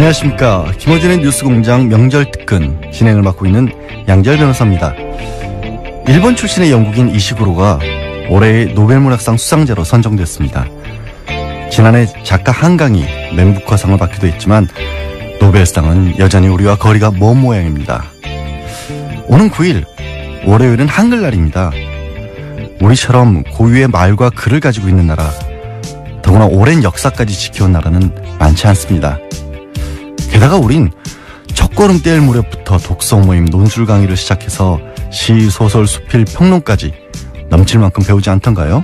안녕하십니까. 김어준의 뉴스공장 명절특근 진행을 맡고 있는 양절 변호사입니다. 일본 출신의 영국인 이시구로가 올해의 노벨문학상 수상자로 선정됐습니다. 지난해 작가 한강이 맹부커상을 받기도 했지만 노벨상은 여전히 우리와 거리가 먼 모양입니다. 오는 9일 월요일은 한글날입니다. 우리처럼 고유의 말과 글을 가지고 있는 나라, 더구나 오랜 역사까지 지켜온 나라는 많지 않습니다. 게다가 우린 첫걸음 뗄 무렵부터 독서 모임, 논술 강의를 시작해서 시, 소설, 수필, 평론까지 넘칠 만큼 배우지 않던가요?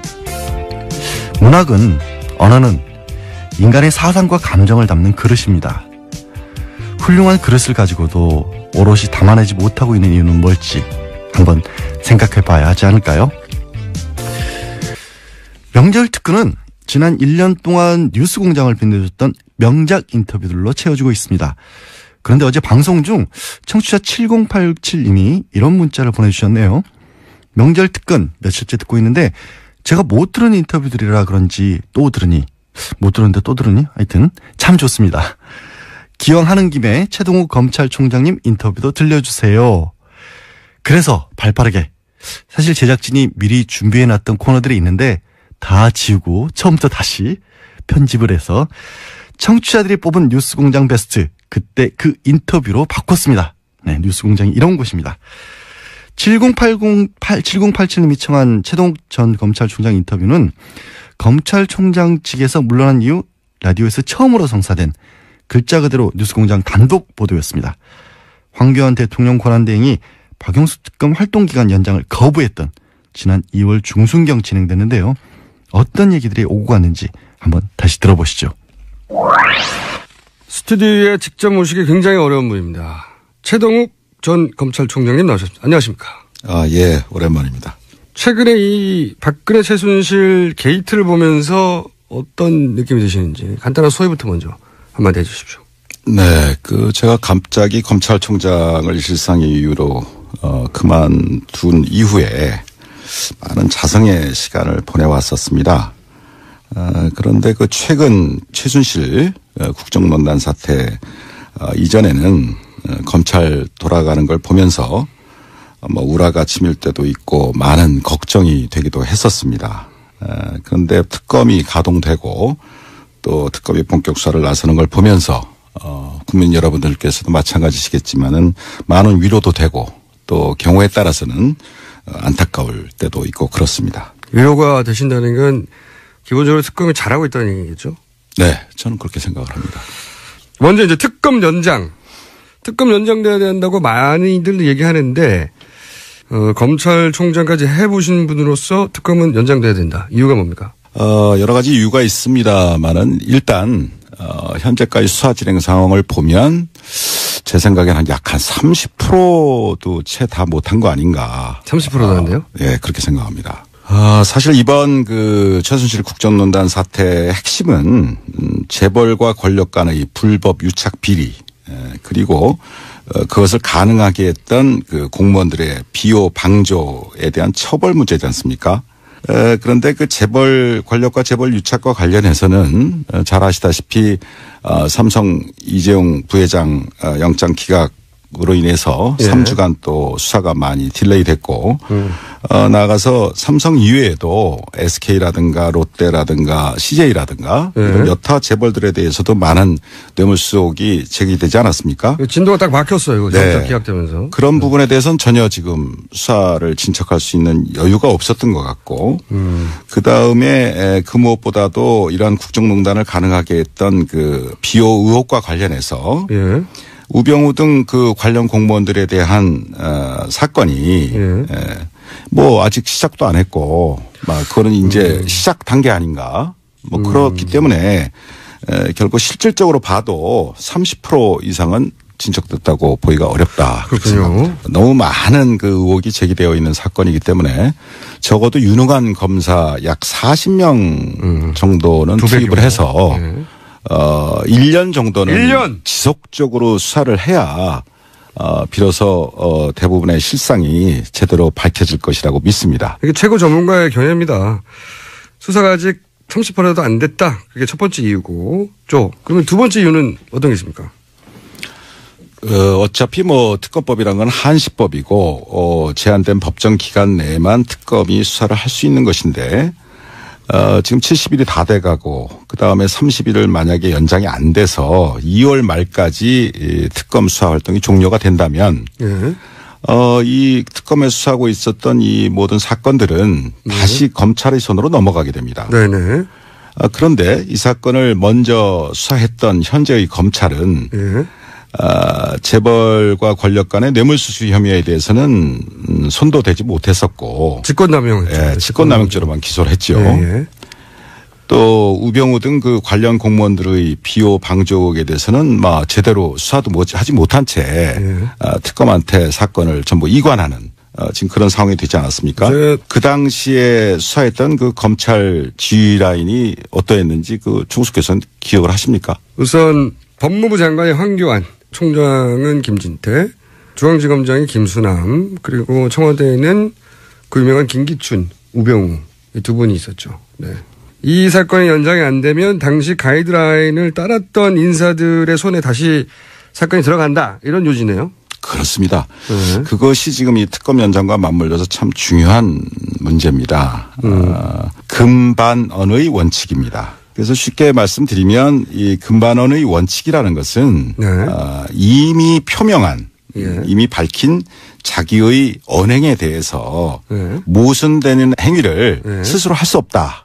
문학은, 언어는 인간의 사상과 감정을 담는 그릇입니다. 훌륭한 그릇을 가지고도 오롯이 담아내지 못하고 있는 이유는 뭘지 한번 생각해 봐야 하지 않을까요? 명절 특근은 지난 1년 동안 뉴스공장을 빛내줬던 명작 인터뷰들로 채워지고 있습니다. 그런데 어제 방송 중 청취자 7087님이 이런 문자를 보내주셨네요. 명절 특근 며칠째 듣고 있는데 제가 못 들은 인터뷰들이라 그런지 또 들으니, 못 들었는데 또 들으니 하여튼 참 좋습니다. 기왕 하는 김에 최동욱 검찰총장님 인터뷰도 들려주세요. 그래서 발빠르게, 사실 제작진이 미리 준비해놨던 코너들이 있는데 다 지우고 처음부터 다시 편집을 해서 청취자들이 뽑은 뉴스공장 베스트, 그때 그 인터뷰로 바꿨습니다. 네, 뉴스공장이 이런 곳입니다. 7087님이 청한 최동욱 전 검찰총장 인터뷰는 검찰총장 측에서 물러난 이후 라디오에서 처음으로 성사된 글자 그대로 뉴스공장 단독 보도였습니다. 황교안 대통령 권한대행이 박영수 특검 활동기간 연장을 거부했던 지난 2월 중순경 진행됐는데요. 어떤 얘기들이 오고 갔는지 한번 다시 들어보시죠. 스튜디오에 직접 모시기 굉장히 어려운 분입니다. 최동욱 전 검찰총장님 나오셨습니다. 안녕하십니까? 예, 오랜만입니다. 최근에 이 박근혜 최순실 게이트를 보면서 어떤 느낌이 드시는지 간단한 소회부터 먼저 한마디 해주십시오. 네, 제가 갑자기 검찰총장을 일상의 이유로 그만둔 이후에 많은 자성의 시간을 보내왔었습니다. 그런데 최근 최순실 국정농단 사태 이전에는 검찰 돌아가는 걸 보면서 우라가 치밀 때도 있고 많은 걱정이 되기도 했었습니다. 그런데 특검이 가동되고 또 특검이 본격 수사를 나서는 걸 보면서 국민 여러분들께서도 마찬가지시겠지만은 많은 위로도 되고 또 경우에 따라서는 안타까울 때도 있고 그렇습니다. 위로가 되신다는 건 기본적으로 특검이 잘하고 있다는 얘기겠죠? 네, 저는 그렇게 생각을 합니다. 먼저 이제 특검 연장돼야 된다고 많이들 얘기하는데 검찰총장까지 해보신 분으로서 특검은 연장돼야 된다. 이유가 뭡니까? 여러 가지 이유가 있습니다만은 일단 현재까지 수사 진행 상황을 보면 제 생각에는 약 한 30%도 채 다 못한 거 아닌가. 30%도 안 돼요? 예, 그렇게 생각합니다. 사실 이번 최순실 국정농단 사태의 핵심은 재벌과 권력 간의 불법 유착 비리, 그리고 그것을 가능하게 했던 공무원들의 비호 방조에 대한 처벌 문제지 않습니까? 그런데 재벌 권력과 재벌 유착과 관련해서는 잘 아시다시피 삼성 이재용 부회장 영장 기각으로 인해서 3주간 또 수사가 많이 딜레이 됐고 나아가서 삼성 이외에도 SK라든가 롯데라든가 CJ라든가 이런 여타 재벌들에 대해서도 많은 뇌물수 의혹이 제기되지 않았습니까? 진도가 딱 막혔어요. 네. 기각되면서. 그런 부분에 대해서는 전혀 지금 수사를 진척할 수 있는 여유가 없었던 것 같고 그다음에 그 무엇보다도 이러한 국정농단을 가능하게 했던 비호 의혹과 관련해서 우병우 등 관련 공무원들에 대한 사건이 아직 시작도 안 했고 그거는 이제 시작 단계 아닌가 그렇기 때문에 결국 실질적으로 봐도 30% 이상은 진척됐다고 보기가 어렵다. 그렇군요. 너무 많은 의혹이 제기되어 있는 사건이기 때문에 적어도 유능한 검사 약 40명 정도는 투입을 해서 1년 정도는 1년? 지속적으로 수사를 해야 비로소 대부분의 실상이 제대로 밝혀질 것이라고 믿습니다. 이게 최고 전문가의 견해입니다. 수사가 아직 30%도 안 됐다. 그게 첫 번째 이유고. 그러면 두 번째 이유는 어떤 게 있습니까? 어차피 뭐 특검법이란 건 한시법이고 제한된 법정 기간 내에만 특검이 수사를 할 수 있는 것인데 지금 70일이 다 돼가고 그다음에 30일을 만약에 연장이 안 돼서 2월 말까지 특검 수사 활동이 종료가 된다면 이 특검에 수사하고 있었던 이 모든 사건들은 다시 검찰의 손으로 넘어가게 됩니다. 네네. 그런데 이 사건을 먼저 수사했던 현재의 검찰은 재벌과 권력 간의 뇌물수수 혐의에 대해서는 손도 대지 못했었고 직권남용했죠. 직권남용죄로만 기소를 했죠. 또 우병우 등 그 관련 공무원들의 비호 방조 의혹에 대해서는 제대로 수사도 하지 못한 채 특검한테 사건을 전부 이관하는 지금 그런 상황이 되지 않았습니까? 그 당시에 수사했던 그 검찰 지휘 라인이 어떠했는지 그 총수께서는 기억을 하십니까? 우선 법무부 장관이 황교안, 총장은 김진태, 중앙지검장이 김수남, 그리고 청와대에는 그 유명한 김기춘, 우병우 이 두 분이 있었죠. 네. 이 사건이 연장이 안 되면 당시 가이드라인을 따랐던 인사들의 손에 다시 사건이 들어간다 이런 요지네요. 그렇습니다. 그것이 지금 이 특검 연장과 맞물려서 참 중요한 문제입니다. 금반언의 원칙입니다. 그래서 쉽게 말씀드리면 이 금반언의 원칙이라는 것은 이미 표명한 이미 밝힌 자기의 언행에 대해서 모순되는 행위를 스스로 할 수 없다.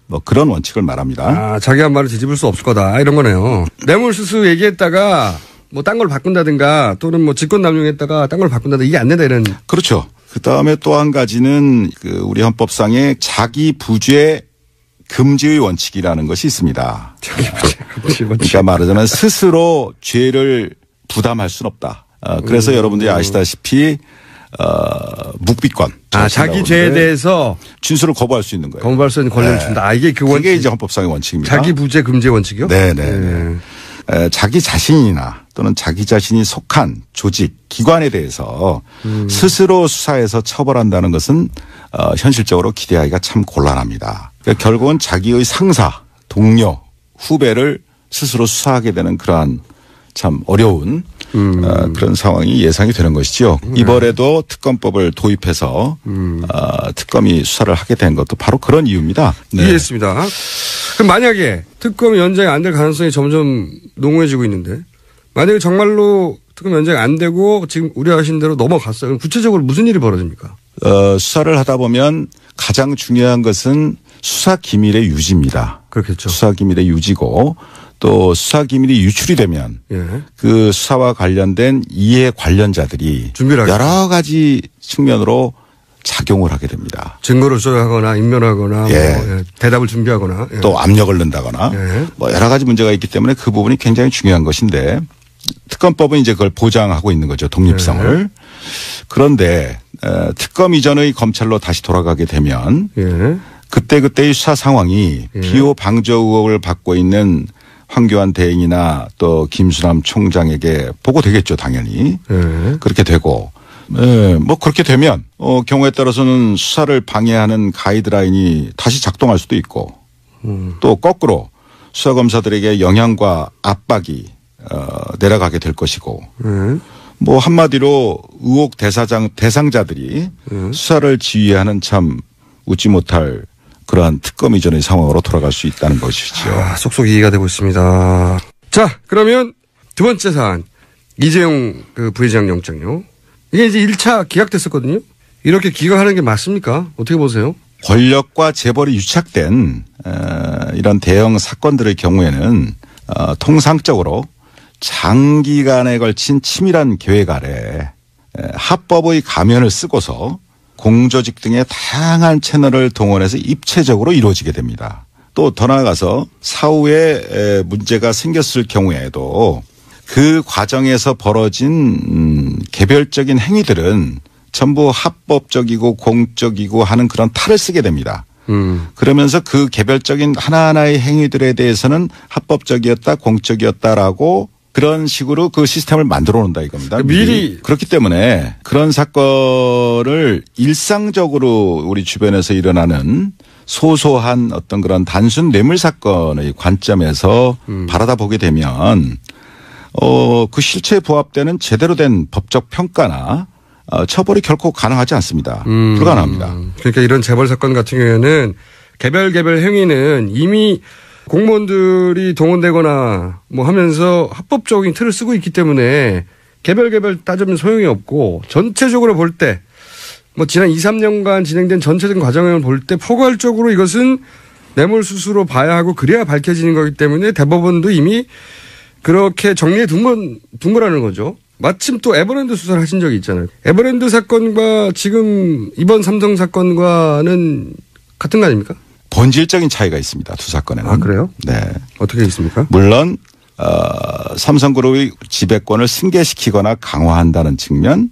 뭐 그런 원칙을 말합니다. 자기 한 말을 뒤집을 수 없을 거다 이런 거네요. 뇌물수수 얘기했다가 뭐 딴 걸 바꾼다든가 또는 뭐 직권남용했다가 딴 걸 바꾼다든가 이게 안 된다 이런. 그렇죠. 그다음에 또 한 가지는 그 우리 헌법상에 자기 부죄 금지의 원칙이라는 것이 있습니다. 자기 부죄 금지 원칙. 그러니까 말하자면 스스로 죄를 부담할 수는 없다. 그래서 여러분들이 아시다시피 묵비권. 자기 죄에 대해서 진술을 거부할 수 있는 거예요. 거부할 수 있는 권리를 준다. 이게 그 원칙. 그게 이제 헌법상의 원칙입니다. 자기 부죄 금지 원칙이요? 네네. 자기 자신이나 또는 자기 자신이 속한 조직, 기관에 대해서 스스로 수사해서 처벌한다는 것은 현실적으로 기대하기가 참 곤란합니다. 그러니까 결국은 자기의 상사, 동료, 후배를 스스로 수사하게 되는 그러한 참 어려운 그런 상황이 예상이 되는 것이죠. 이번에도 특검법을 도입해서 특검이 수사를 하게 된 것도 바로 그런 이유입니다. 네. 이해했습니다. 그럼 만약에 특검이 연장이 안 될 가능성이 점점 농후해지고 있는데 만약에 정말로 특검 연장이 안 되고 지금 우려하신 대로 넘어갔어요. 그럼 구체적으로 무슨 일이 벌어집니까? 수사를 하다 보면 가장 중요한 것은 수사 기밀의 유지입니다. 그렇겠죠. 수사 기밀의 유지고 또 수사 기밀이 유출이 되면 그 수사와 관련된 이해 관련자들이 여러 가지 측면으로 작용을 하게 됩니다. 증거를 조작하거나 인멸하거나 뭐 대답을 준비하거나 또 압력을 넣는다거나 뭐 여러 가지 문제가 있기 때문에 그 부분이 굉장히 중요한 것인데 특검법은 이제 그걸 보장하고 있는 거죠. 독립성을. 그런데 특검 이전의 검찰로 다시 돌아가게 되면 그때그때의 수사 상황이 비호 방조 의혹을 받고 있는 황교안 대행이나 또 김수남 총장에게 보고되겠죠. 당연히. 그렇게 되고 뭐 그렇게 되면 경우에 따라서는 수사를 방해하는 가이드라인이 다시 작동할 수도 있고 또 거꾸로 수사검사들에게 영향과 압박이 내려가게 될 것이고 뭐 한마디로 의혹 대상자들이 수사를 지휘하는 참 웃지 못할 그러한 특검 이전의 상황으로 돌아갈 수 있다는 것이죠. 속속 이해가 되고 있습니다. 자, 그러면 두 번째 사안. 이재용 그 부회장 영장요. 이게 이제 1차 기각됐었거든요. 이렇게 기각하는 게 맞습니까? 어떻게 보세요? 권력과 재벌이 유착된 이런 대형 사건들의 경우에는 통상적으로 장기간에 걸친 치밀한 계획 아래 합법의 가면을 쓰고서 공조직 등의 다양한 채널을 동원해서 입체적으로 이루어지게 됩니다. 또 더 나아가서 사후에 문제가 생겼을 경우에도 그 과정에서 벌어진 개별적인 행위들은 전부 합법적이고 공적이고 하는 그런 탈을 쓰게 됩니다. 그러면서 그 개별적인 하나하나의 행위들에 대해서는 합법적이었다, 공적이었다라고 그런 식으로 그 시스템을 만들어 놓는다 이겁니다. 미리. 그렇기 때문에 그런 사건을 일상적으로 우리 주변에서 일어나는 소소한 어떤 그런 단순 뇌물 사건의 관점에서 바라다 보게 되면 그 실체에 부합되는 제대로 된 법적 평가나 처벌이 결코 가능하지 않습니다. 불가능합니다. 그러니까 이런 재벌 사건 같은 경우에는 개별 행위는 이미 공무원들이 동원되거나 뭐 하면서 합법적인 틀을 쓰고 있기 때문에 개별 따지면 소용이 없고 전체적으로 볼 때 뭐 지난 2, 3년간 진행된 전체적인 과정을 볼 때 포괄적으로 이것은 뇌물수수로 봐야 하고 그래야 밝혀지는 거기 때문에 대법원도 이미 그렇게 정리해 둔 거라는 거죠. 마침 또 에버랜드 수사를 하신 적이 있잖아요. 에버랜드 사건과 지금 이번 삼성 사건과는 같은 거 아닙니까? 본질적인 차이가 있습니다. 두 사건에는. 아, 그래요? 네. 어떻게 있습니까? 물론 삼성그룹의 지배권을 승계시키거나 강화한다는 측면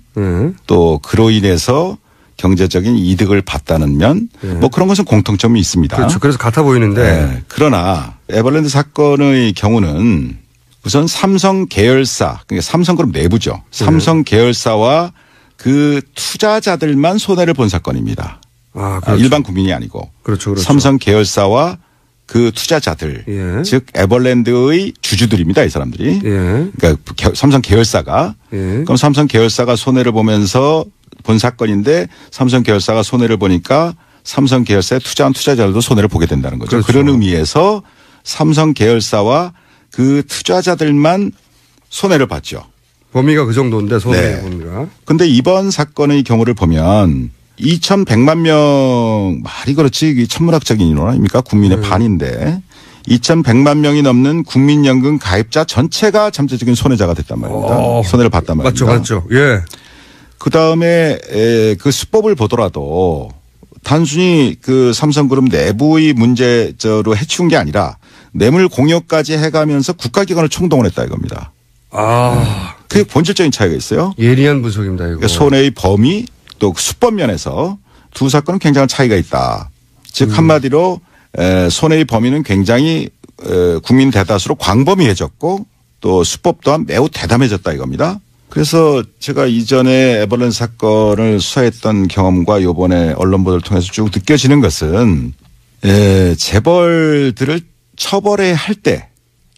또 그로 인해서 경제적인 이득을 봤다는 면 뭐 그런 것은 공통점이 있습니다. 그렇죠. 그래서 같아 보이는데. 네. 그러나 에버랜드 사건의 경우는 우선 삼성 계열사, 그러니까 삼성그룹 내부죠. 삼성 계열사와 그 투자자들만 손해를 본 사건입니다. 아, 그렇죠. 일반 국민이 아니고. 그렇죠. 삼성 계열사와 그 투자자들, 예. 즉 에버랜드의 주주들입니다. 이 사람들이. 예. 그러니까 삼성 계열사가. 예. 그럼 삼성 계열사가 손해를 보면서 본 사건인데 삼성 계열사가 손해를 보니까 삼성 계열사에 투자한 투자자들도 손해를 보게 된다는 거죠. 그렇죠. 그런 의미에서 삼성 계열사와 그 투자자들만 손해를 봤죠. 범위가 그 정도인데 손해 네. 범위가. 그런데 이번 사건의 경우를 보면 2,100만 명 말이 그렇지 천문학적인 인원 아닙니까? 국민의 반인데 2,100만 명이 넘는 국민연금 가입자 전체가 잠재적인 손해자가 됐단 말입니다. 손해를 봤단 말입니다. 맞죠. 예. 그다음에 그 수법을 보더라도 단순히 그 삼성그룹 내부의 문제로 해치운 게 아니라 뇌물 공여까지 해가면서 국가기관을 총동원했다 이겁니다. 아. 그게 본질적인 차이가 있어요. 예리한 분석입니다. 이거. 그러니까 손해의 범위 또 수법 면에서 두 사건은 굉장한 차이가 있다. 즉 한마디로 손해의 범위는 굉장히 국민 대다수로 광범위해졌고 또 수법 또한 매우 대담해졌다 이겁니다. 그래서 제가 이전에 에버랜드 사건을 수사했던 경험과 이번에 언론 보도를 통해서 쭉 느껴지는 것은 재벌들을 처벌해야 할 때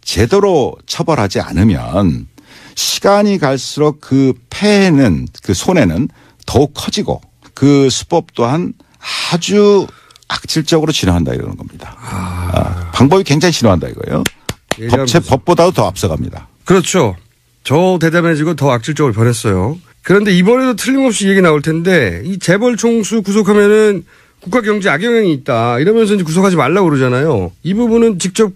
제대로 처벌하지 않으면 시간이 갈수록 그 폐해는 그 손해는 더욱 커지고 그 수법 또한 아주 악질적으로 진화한다 이러는 겁니다. 방법이 굉장히 진화한다 이거예요. 법보다도 더 앞서갑니다. 그렇죠. 더 대담해지고 더 악질적으로 변했어요. 그런데 이번에도 틀림없이 얘기 나올 텐데 이 재벌 총수 구속하면은 국가 경제 악영향이 있다 이러면서 이제 구속하지 말라고 그러잖아요. 이 부분은 직접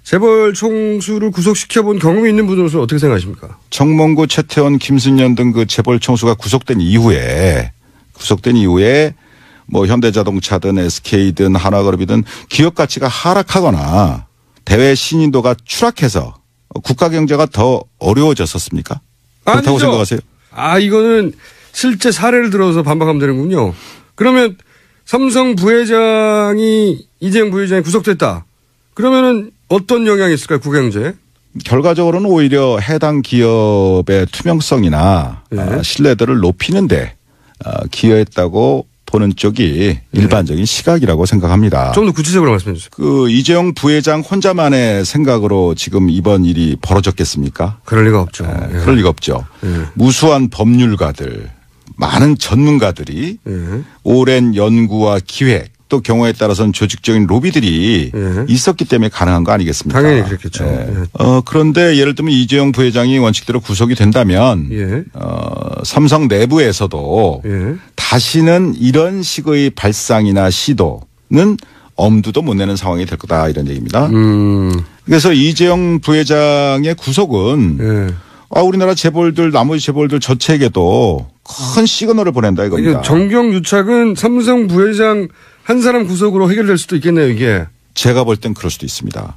재벌 총수를 구속시켜본 경험이 있는 분으로서 어떻게 생각하십니까? 정몽구, 최태원, 김순년 등 그 재벌 총수가 구속된 이후에 뭐 현대자동차든 SK든 한화그룹이든 기업 가치가 하락하거나 대외 신인도가 추락해서 국가 경제가 더 어려워졌었습니까? 그렇다고 아니죠. 생각하세요? 이거는 실제 사례를 들어서 반박하면 되는군요. 그러면 삼성 부회장이 이재용 부회장이 구속됐다. 그러면은 어떤 영향이 있을까요? 국가경제에? 결과적으로는 오히려 해당 기업의 투명성이나 신뢰도를 높이는데 기여했다고 보는 쪽이 일반적인 시각이라고 생각합니다. 좀 더 구체적으로 말씀해 주세요. 그 이재용 부회장 혼자만의 생각으로 지금 이번 일이 벌어졌겠습니까? 그럴 리가 없죠. 그럴 리가 없죠. 무수한 법률가들, 많은 전문가들이 오랜 연구와 기획 또 경우에 따라서는 조직적인 로비들이 있었기 때문에 가능한 거 아니겠습니까? 당연히 그렇겠죠. 그런데 예를 들면 이재용 부회장이 원칙대로 구속이 된다면 삼성 내부에서도 다시는 이런 식의 발상이나 시도는 엄두도 못 내는 상황이 될 거다 이런 얘기입니다. 그래서 이재용 부회장의 구속은 우리나라 재벌들 나머지 재벌들 전체에게도 큰 시그널을 보낸다 이겁니다. 정경유착은 삼성 부회장 한 사람 구속으로 해결될 수도 있겠네요, 이게. 제가 볼 땐 그럴 수도 있습니다.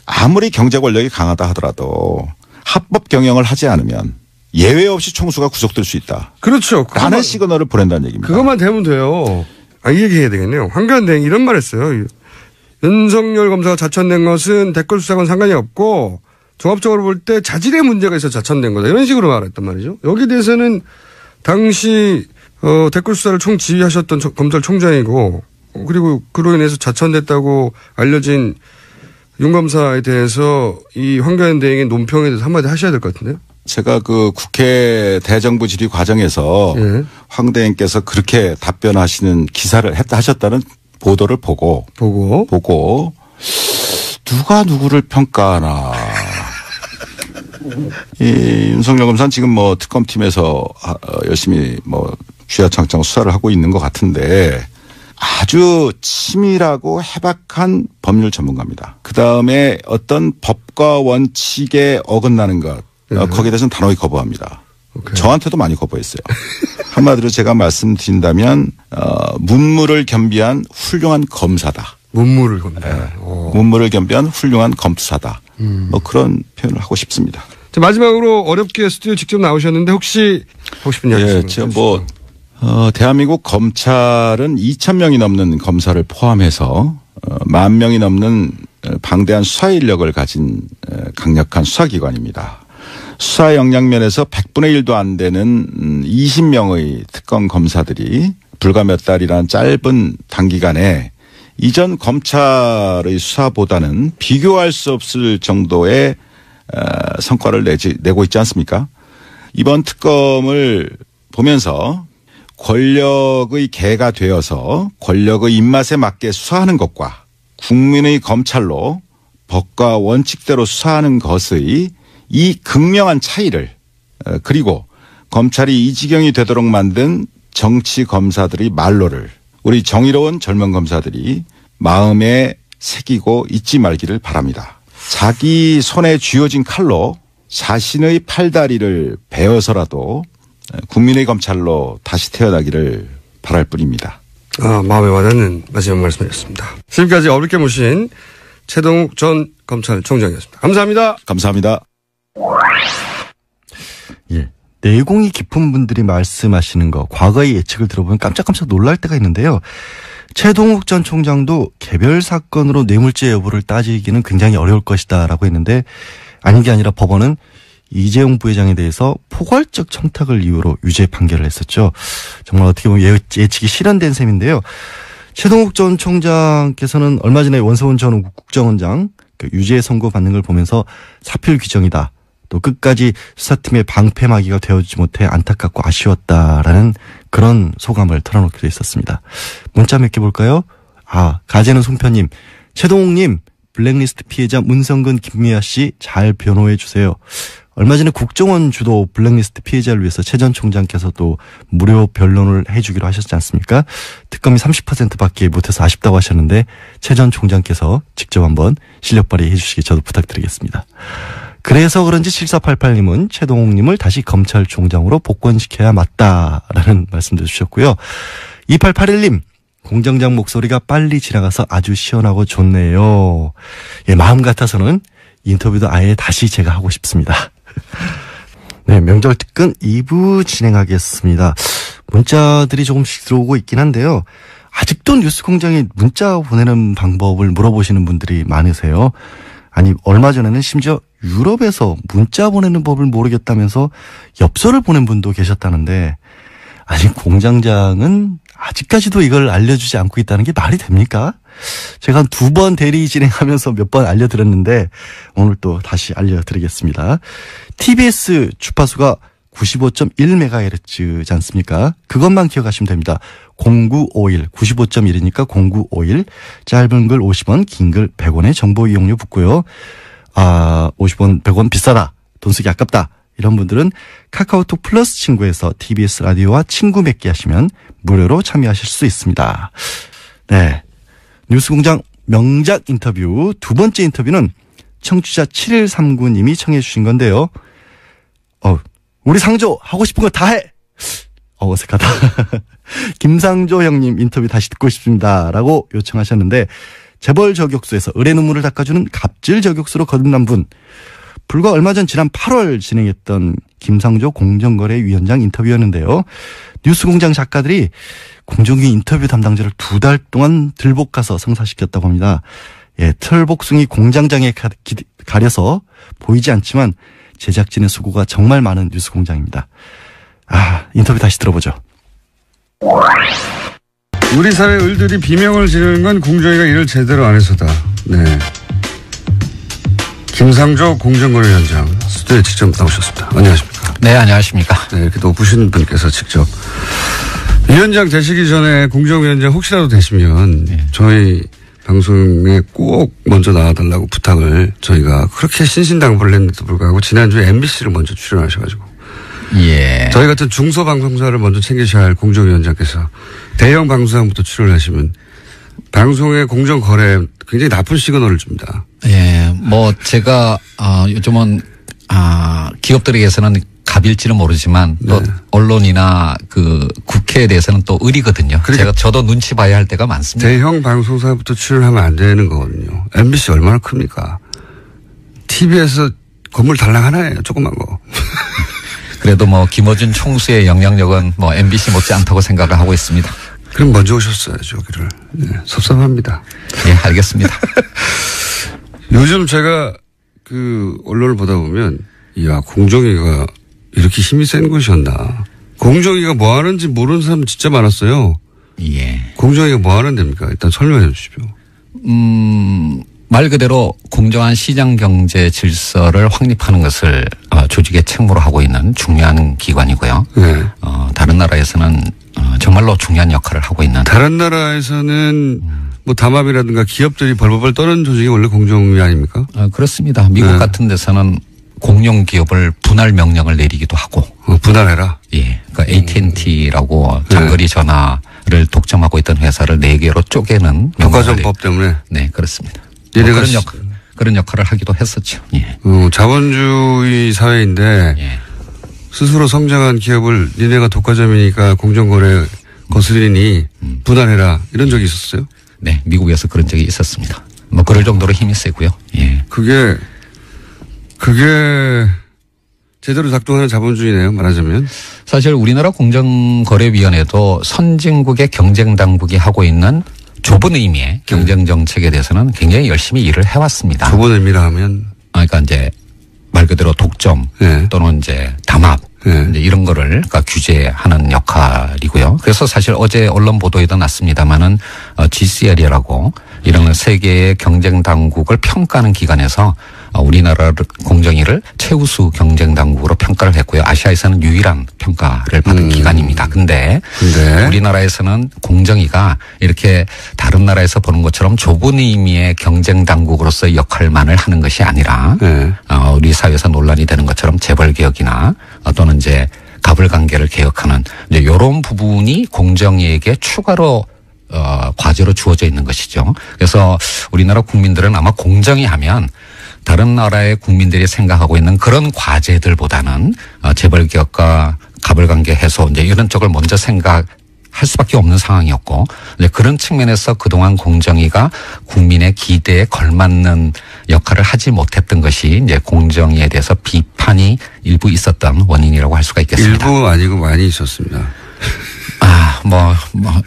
아무리 경제 권력이 강하다 하더라도 합법 경영을 하지 않으면 예외 없이 총수가 구속될 수 있다. 그렇죠. 라는 시그널을 보낸다는 얘기입니다. 그것만 되면 돼요. 이 얘기해야 되겠네요. 황교안 이런 말 했어요. 윤석열 검사가 자천된 것은 댓글 수사건 상관이 없고 종합적으로 볼 때 자질의 문제가 있어 자천된 거다. 이런 식으로 말했단 말이죠. 여기에 대해서는 당시 댓글 수사를 총지휘하셨던 검찰총장이고 그리고 그로 인해서 자천됐다고 알려진 윤 검사에 대해서 이 황교안 대행의 논평에 대해서 한마디 하셔야 될 것 같은데요. 제가 그 국회 대정부 질의 과정에서 예. 황 대행께서 그렇게 답변하시는 기사를 하셨다는 보도를 보고 누가 누구를 평가하나. 이 윤석열 검사는 지금 뭐 특검팀에서 열심히 뭐 쥐어창창 수사를 하고 있는 것 같은데 아주 치밀하고 해박한 법률 전문가입니다. 그다음에 어떤 법과 원칙에 어긋나는 것 거기에 대해서는 단호히 거부합니다. 오케이. 저한테도 많이 거부했어요. 한마디로 제가 말씀드린다면 문무를 겸비한 훌륭한 검사다. 문무를 겁니다. 네. 문무를 겸비한 훌륭한 검사다. 뭐 그런 표현을 하고 싶습니다. 자, 마지막으로 어렵게 스튜디오 직접 나오셨는데 혹시 하고 싶은 이야기 있으면 제가 뭐 대한민국 검찰은 2,000명이 넘는 검사를 포함해서 10,000명이 넘는 방대한 수사 인력을 가진 강력한 수사기관입니다. 수사 역량면에서 100분의 1도 안 되는 20명의 특검 검사들이 불과 몇 달이라는 짧은 단기간에 이전 검찰의 수사보다는 비교할 수 없을 정도의 성과를 내고 있지 않습니까? 이번 특검을 보면서 권력의 개가 되어서 권력의 입맛에 맞게 수사하는 것과 국민의 검찰로 법과 원칙대로 수사하는 것의 이 극명한 차이를 그리고 검찰이 이 지경이 되도록 만든 정치 검사들의 말로를 우리 정의로운 젊은 검사들이 마음에 새기고 잊지 말기를 바랍니다. 자기 손에 쥐어진 칼로 자신의 팔다리를 베어서라도 국민의 검찰로 다시 태어나기를 바랄 뿐입니다. 마음에 와닿는 마지막 말씀이었습니다. 지금까지 어렵게 모신 최동욱 전 검찰총장이었습니다. 감사합니다. 감사합니다. 예. 내공이 깊은 분들이 말씀하시는 거, 과거의 예측을 들어보면 깜짝깜짝 놀랄 때가 있는데요. 최동욱 전 총장도 개별 사건으로 뇌물죄 여부를 따지기는 굉장히 어려울 것이다라고 했는데 아닌 게 아니라 법원은 이재용 부회장에 대해서 포괄적 청탁을 이유로 유죄 판결을 했었죠. 정말 어떻게 보면 예측이 실현된 셈인데요. 최동욱 전 총장께서는 얼마 전에 원서훈 전 국정원장 유죄 선고 받는 걸 보면서 사필 규정이다. 또 끝까지 수사팀의 방패막이가 되어주지 못해 안타깝고 아쉬웠다라는 그런 소감을 털어놓기도 했었습니다. 문자 몇 개 볼까요? 가재는 송편님, 최동욱님, 블랙리스트 피해자 문성근 김미아 씨 잘 변호해 주세요. 얼마 전에 국정원 주도 블랙리스트 피해자를 위해서 최 전 총장께서도 무료 변론을 해주기로 하셨지 않습니까? 특검이 30%밖에 못해서 아쉽다고 하셨는데 최 전 총장께서 직접 한번 실력 발휘해 주시기 저도 부탁드리겠습니다. 그래서 그런지 7488님은 최동욱님을 다시 검찰총장으로 복권시켜야 맞다라는 말씀도 주셨고요. 2881님, 공장장 목소리가 빨리 지나가서 아주 시원하고 좋네요. 예, 마음 같아서는 인터뷰도 아예 다시 제가 하고 싶습니다. 네, 명절 특근 2부 진행하겠습니다. 문자들이 조금씩 들어오고 있긴 한데요. 아직도 뉴스공장에 문자 보내는 방법을 물어보시는 분들이 많으세요. 아니, 얼마 전에는 심지어 유럽에서 문자 보내는 법을 모르겠다면서 엽서를 보낸 분도 계셨다는데, 아니, 공장장은 아직까지도 이걸 알려주지 않고 있다는 게 말이 됩니까? 제가 한 2번 대리 진행하면서 몇 번 알려드렸는데 오늘 또 다시 알려드리겠습니다. TBS 주파수가 95.1MHz지 않습니까? 그것만 기억하시면 됩니다. 0951, 95.1이니까 0951, 짧은 글 50원, 긴 글 100원의 정보 이용료 붙고요. 50원, 100원 비싸다, 돈 쓰기 아깝다, 이런 분들은 카카오톡 플러스 친구에서 TBS 라디오와 친구 맺기 하시면 무료로 참여하실 수 있습니다. 네, 뉴스공장 명작 인터뷰 두 번째 인터뷰는 청취자 7139님이 청해 주신 건데요. 우리 상조 하고 싶은 거 다 해. 어색하다. 김상조 형님 인터뷰 다시 듣고 싶습니다 라고 요청하셨는데, 재벌 저격수에서 을의 눈물을 닦아주는 갑질 저격수로 거듭난 분, 불과 얼마 전 지난 8월 진행했던 김상조 공정거래위원장 인터뷰였는데요. 뉴스공장 작가들이 공정위 인터뷰 담당자를 2달 동안 들복 가서 성사시켰다고 합니다. 예, 털복숭이 공장장에 가려서 보이지 않지만 제작진의 수고가 정말 많은 뉴스공장입니다. 인터뷰 다시 들어보죠. 우리 사회 을들이 비명을 지르는 건 공정위가 일을 제대로 안 해서다. 네. 김상조 공정거래위원장 스튜디오에 직접 나오셨습니다. 안녕하십니까? 네, 안녕하십니까? 네, 이렇게 높으신 분께서 직접. 위원장 되시기 전에 공정위원장 혹시라도 되시면 네. 저희 방송에 꼭 먼저 나와달라고 부탁을 저희가 그렇게 신신당부를 했는데도 불구하고 지난주에 MBC를 먼저 출연하셔가지고 예. 저희 같은 중소방송사를 먼저 챙기셔야 할 공정위원장께서 대형 방송사부터 출연하시면 방송의 공정거래 굉장히 나쁜 시그널을 줍니다. 예, 뭐 제가 요즘은 기업들에게서는 갑일지는 모르지만 또 네. 언론이나 그 국회에 대해서는 또 의리거든요. 그러니까 저도 눈치 봐야 할 때가 많습니다. 대형 방송사부터 출연하면 안 되는 거거든요. MBC 얼마나 큽니까? TV에서 건물 달랑 하나예요. 조그만 거. 그래도 뭐 김어준 총수의 영향력은 뭐 MBC 못지 않다고 생각을 하고 있습니다. 그럼 먼저 오셨어야죠, 여기를. 네, 섭섭합니다. 예, 알겠습니다. 요즘 제가 그 언론을 보다 보면 이야, 공정위가 이렇게 힘이 센 곳이었나. 공정위가 뭐 하는지 모르는 사람 진짜 많았어요. 예. 공정위가 뭐 하는 데입니까? 일단 설명해 주십시오. 말 그대로 공정한 시장 경제 질서를 확립하는 것을 조직의 책무로 하고 있는 중요한 기관이고요. 네. 다른 나라에서는 정말로 중요한 역할을 하고 있는. 다른 나라에서는 뭐 담합이라든가 기업들이 벌벌 떠는 조직이 원래 공정위 아닙니까? 그렇습니다. 미국 네. 같은 데서는 공룡 기업을 분할 명령을 내리기도 하고. 분할해라. 예. 그러니까 AT&T라고 장거리 전화를 독점하고 있던 회사를 4개로 쪼개는 독과점법 때문에. 네, 그렇습니다. 그런 역할을 하기도 했었죠. 예. 자본주의 사회인데 예. 스스로 성장한 기업을 니네가 독과점이니까 공정거래 거스리니 분할해라 이런 적이 있었어요? 네, 미국에서 그런 적이 있었습니다. 뭐 그럴 정도로 힘이 세고요. 예. 그게 제대로 작동하는 자본주의네요, 말하자면. 사실 우리나라 공정거래위원회도 선진국의 경쟁당국이 하고 있는 좁은 의미의 경쟁 정책에 대해서는 굉장히 열심히 일을 해왔습니다. 좁은 의미라 하면? 그러니까 이제 말 그대로 독점 네. 또는 이제 담합 네. 이제 이런 거를 그러니까 규제하는 역할이고요. 그래서 사실 어제 언론 보도에도 났습니다마는 GCL이라고 이런 세계의 경쟁 당국을 평가하는 기관에서 우리나라 공정위를 최우수 경쟁 당국으로 평가를 했고요. 아시아에서는 유일한 평가를 받은 기관입니다. 근데 우리나라에서는 공정위가 이렇게 다른 나라에서 보는 것처럼 좁은 의미의 경쟁 당국으로서의 역할만을 하는 것이 아니라 네. 우리 사회에서 논란이 되는 것처럼 재벌 개혁이나 또는 이제 갑을 관계를 개혁하는 이제 이런 부분이 공정위에게 추가로 과제로 주어져 있는 것이죠. 그래서 우리나라 국민들은 아마 공정위 하면 다른 나라의 국민들이 생각하고 있는 그런 과제들보다는 재벌 개혁과 갑을 관계 해소 이제 이런 쪽을 먼저 생각할 수밖에 없는 상황이었고 이제 그런 측면에서 그동안 공정위가 국민의 기대에 걸맞는 역할을 하지 못했던 것이 이제 공정위에 대해서 비판이 일부 있었던 원인이라고 할 수가 있겠습니다. 일부 아니고 많이 있었습니다.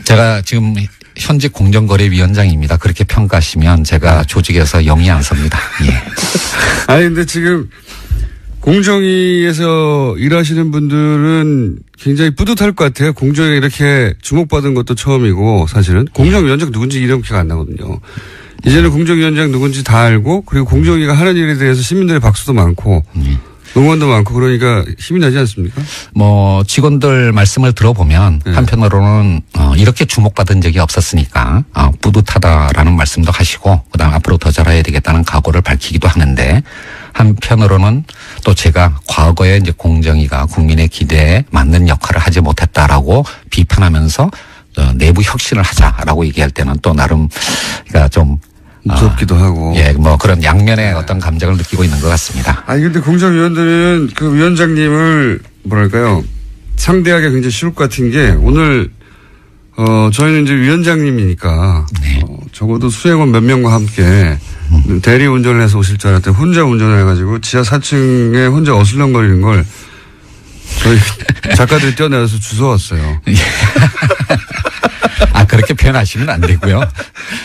제가 지금 현직 공정거래위원장입니다. 그렇게 평가하시면 제가 조직에서 영이 안 섭니다. 예. 아니, 근데 지금 공정위에서 일하시는 분들은 굉장히 뿌듯할 것 같아요. 공정위에 이렇게 주목받은 것도 처음이고 사실은 공정위원장 누군지 이름 기억 안 나거든요. 이제는 공정위원장 누군지 다 알고 그리고 공정위가 하는 일에 대해서 시민들의 박수도 많고 응원도 많고 그러니까 힘이 나지 않습니까? 뭐 직원들 말씀을 들어보면 한편으로는 이렇게 주목받은 적이 없었으니까 뿌듯하다라는 말씀도 하시고 그다음 앞으로 더 잘해야 되겠다는 각오를 밝히기도 하는데 한편으로는 또 제가 과거에 이제 공정위가 국민의 기대에 맞는 역할을 하지 못했다라고 비판하면서 내부 혁신을 하자라고 얘기할 때는 또 나름 그러니까 좀 무섭기도 하고. 예, 뭐 그런 양면의 어떤 감정을 느끼고 있는 것 같습니다. 아니, 근데 공정위원들은 그 위원장님을 뭐랄까요. 상대하기 굉장히 쉬울 것 같은 게 오늘, 저희는 이제 위원장님이니까. 네. 적어도 수행원 몇 명과 함께 대리 운전을 해서 오실 줄 알았더니 혼자 운전을 해가지고 지하 4층에 혼자 어슬렁거리는 걸 저희 작가들이 뛰어내려서 주워왔어요. 그렇게 표현하시면 안 되고요.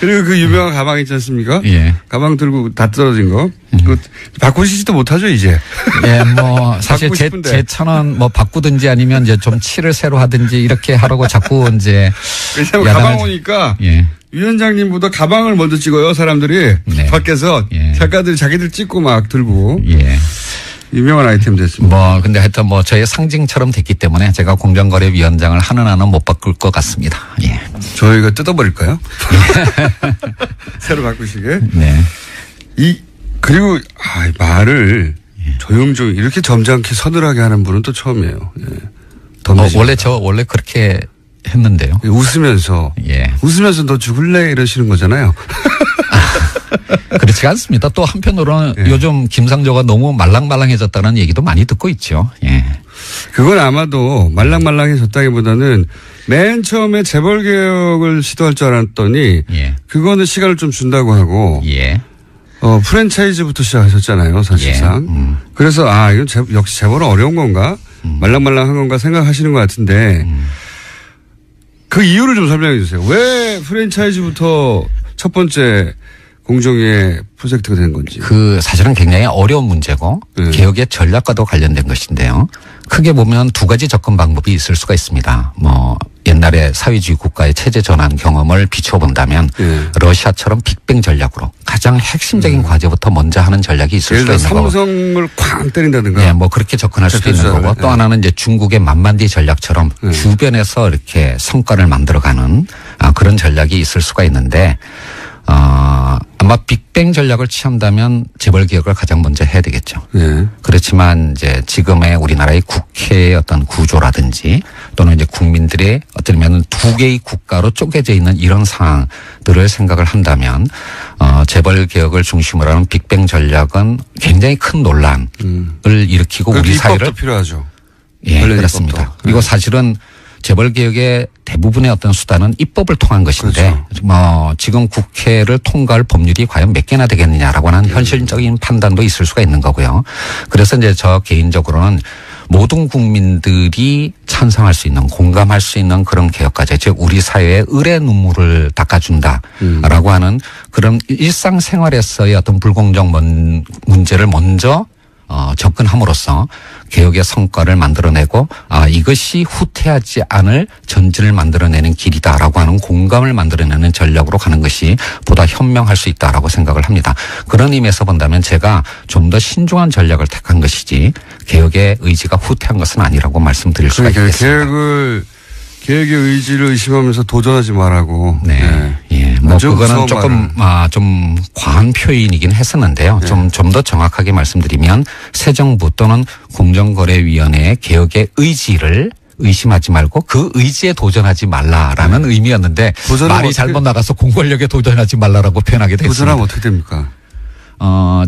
그리고 그 유명한 가방 있지 않습니까? 예. 가방 들고 다 떨어진 거. 그거 바꾸시지도 못하죠, 이제. 예, 뭐, 사실 바꾸고 싶은데. 제 차는 뭐 바꾸든지 아니면 이제 좀 칠을 새로 하든지 이렇게 하라고 자꾸 이제. 왜냐면 가방 오니까. 예. 위원장님보다 가방을 먼저 찍어요, 사람들이. 네. 밖에서. 예. 작가들이 자기들 찍고 막 들고. 예. 유명한 아이템 됐습니다. 뭐, 근데 하여튼 뭐 저의 상징처럼 됐기 때문에 제가 공정거래위원장을 하는 한은 못 바꿀 것 같습니다. 예. 저희가 뜯어버릴까요? 새로 바꾸시게. 네. 그리고, 말을 조용조용 이렇게 점잖게 서늘하게 하는 분은 또 처음이에요. 예. 원래 그렇게 했는데요. 웃으면서. 예. 웃으면서 너 죽을래? 이러시는 거잖아요. 그렇지 않습니다. 또 한편으로는 예. 요즘 김상조가 너무 말랑말랑해졌다는 얘기도 많이 듣고 있죠. 예. 그건 아마도 말랑말랑해졌다기보다는 맨 처음에 재벌개혁을 시도할 줄 알았더니 예. 그거는 시간을 좀 준다고 하고 예. 프랜차이즈부터 시작하셨잖아요, 사실상. 예. 그래서 이건 역시 재벌은 어려운 건가? 말랑말랑한 건가 생각하시는 것 같은데 그 이유를 좀 설명해 주세요. 왜 프랜차이즈부터 첫 번째 공정의 프로젝트가 된 건지. 사실은 굉장히 어려운 문제고 개혁의 전략과도 관련된 것인데요. 크게 보면 두 가지 접근 방법이 있을 수가 있습니다. 뭐 옛날에 사회주의 국가의 체제 전환 경험을 비춰본다면 러시아처럼 빅뱅 전략으로 가장 핵심적인 과제부터 먼저 하는 전략이 있을 수가 있는 거고. 삼성을 쾅 때린다든가. 네, 뭐 그렇게 접근할 수도 있는 거고 또 하나는 이제 중국의 만만디 전략처럼 주변에서 이렇게 성과를 만들어가는 그런 전략이 있을 수가 있는데 아마 빅뱅 전략을 취한다면 재벌 개혁을 가장 먼저 해야 되겠죠. 네. 그렇지만 이제 지금의 우리나라의 국회의 어떤 구조라든지 또는 이제 국민들의 어쩌면 두 개의 국가로 쪼개져 있는 이런 상황들을 생각을 한다면 재벌 개혁을 중심으로 하는 빅뱅 전략은 굉장히 큰 논란을 일으키고 우리 사회를 입법도 필요하죠. 예, 그렇습니다. 그리고 사실은 재벌 개혁의 대부분의 어떤 수단은 입법을 통한 것인데 그렇죠. 뭐 지금 국회를 통과할 법률이 과연 몇 개나 되겠느냐라고 하는 현실적인 판단도 있을 수가 있는 거고요. 그래서 이제 저 개인적으로는 모든 국민들이 찬성할 수 있는 공감할 수 있는 그런 개혁과제 즉 우리 사회의 을의 눈물을 닦아준다라고 하는 그런 일상생활에서의 어떤 불공정 문제를 먼저 접근함으로써 개혁의 성과를 만들어내고 이것이 후퇴하지 않을 전진을 만들어내는 길이다라고 하는 공감을 만들어내는 전략으로 가는 것이 보다 현명할 수 있다라고 생각을 합니다. 그런 의미에서 본다면 제가 좀 더 신중한 전략을 택한 것이지 개혁의 의지가 후퇴한 것은 아니라고 말씀드릴 수가 있겠습니다. 개혁의 의지를 의심하면서 도전하지 말라고. 네. 예. 뭐 그거는 조금 좀 과한 표현이긴 했었는데요. 좀 더 정확하게 말씀드리면 새 정부 또는 공정거래위원회의 개혁의 의지를 의심하지 말고 그 의지에 도전하지 말라라는 의미였는데 말이 잘못 나가서 공권력에 도전하지 말라라고 표현하게 됐습니다. 도전하면 어떻게 됩니까?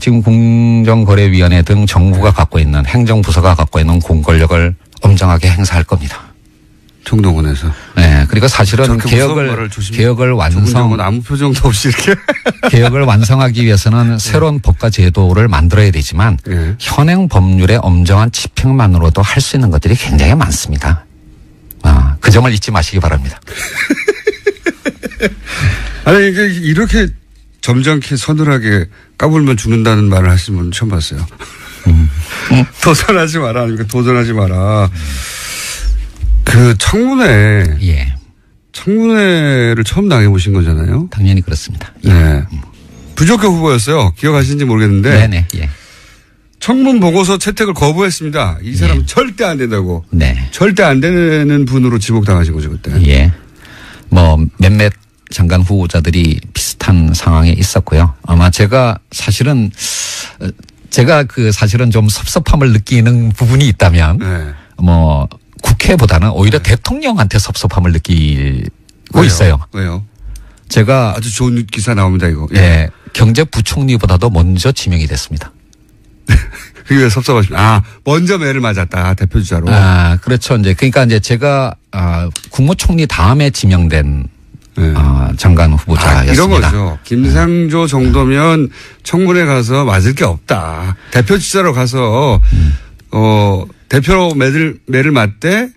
지금 공정거래위원회 등 정부가 갖고 있는 행정부서가 갖고 있는 공권력을 엄정하게 행사할 겁니다. 총동원에서. 네. 그리고 사실은 개혁을 아무 표정도 없이 이렇게. 개혁을 완성하기 위해서는 새로운 법과 제도를 만들어야 되지만 현행 법률의 엄정한 집행만으로도 할 수 있는 것들이 굉장히 많습니다. 그 점을 잊지 마시기 바랍니다. 아니, 이렇게 점잖게 서늘하게 까불면 죽는다는 말을 하시는 분 처음 봤어요. 도전하지 마라. 아닙니까? 도전하지 마라. 그 청문회. 예. 청문회를 처음 당해보신 거잖아요. 당연히 그렇습니다. 예. 네. 부적격 후보였어요. 기억하시는지 모르겠는데. 네네. 예. 청문 보고서 채택을 거부했습니다. 이 사람은 절대 안 된다고. 네. 절대 안 되는 분으로 지목당하신 거죠, 그때. 예. 뭐 몇몇 장관 후보자들이 비슷한 상황에 있었고요. 아마 제가 사실은 좀 섭섭함을 느끼는 부분이 있다면 뭐 국회보다는 오히려 대통령한테 섭섭함을 느끼고 있어요. 왜요? 제가 아주 좋은 기사 나옵니다, 이거. 예. 경제부총리보다도 먼저 지명이 됐습니다. 그게 왜 섭섭하십니까? 먼저 매를 맞았다, 대표주자로. 그렇죠. 그러니까 제가 국무총리 다음에 지명된 장관 후보자였습니다. 이런 거죠. 김상조 정도면 청문회 가서 맞을 게 없다. 대표주자로 가서 대표로 매를 맞대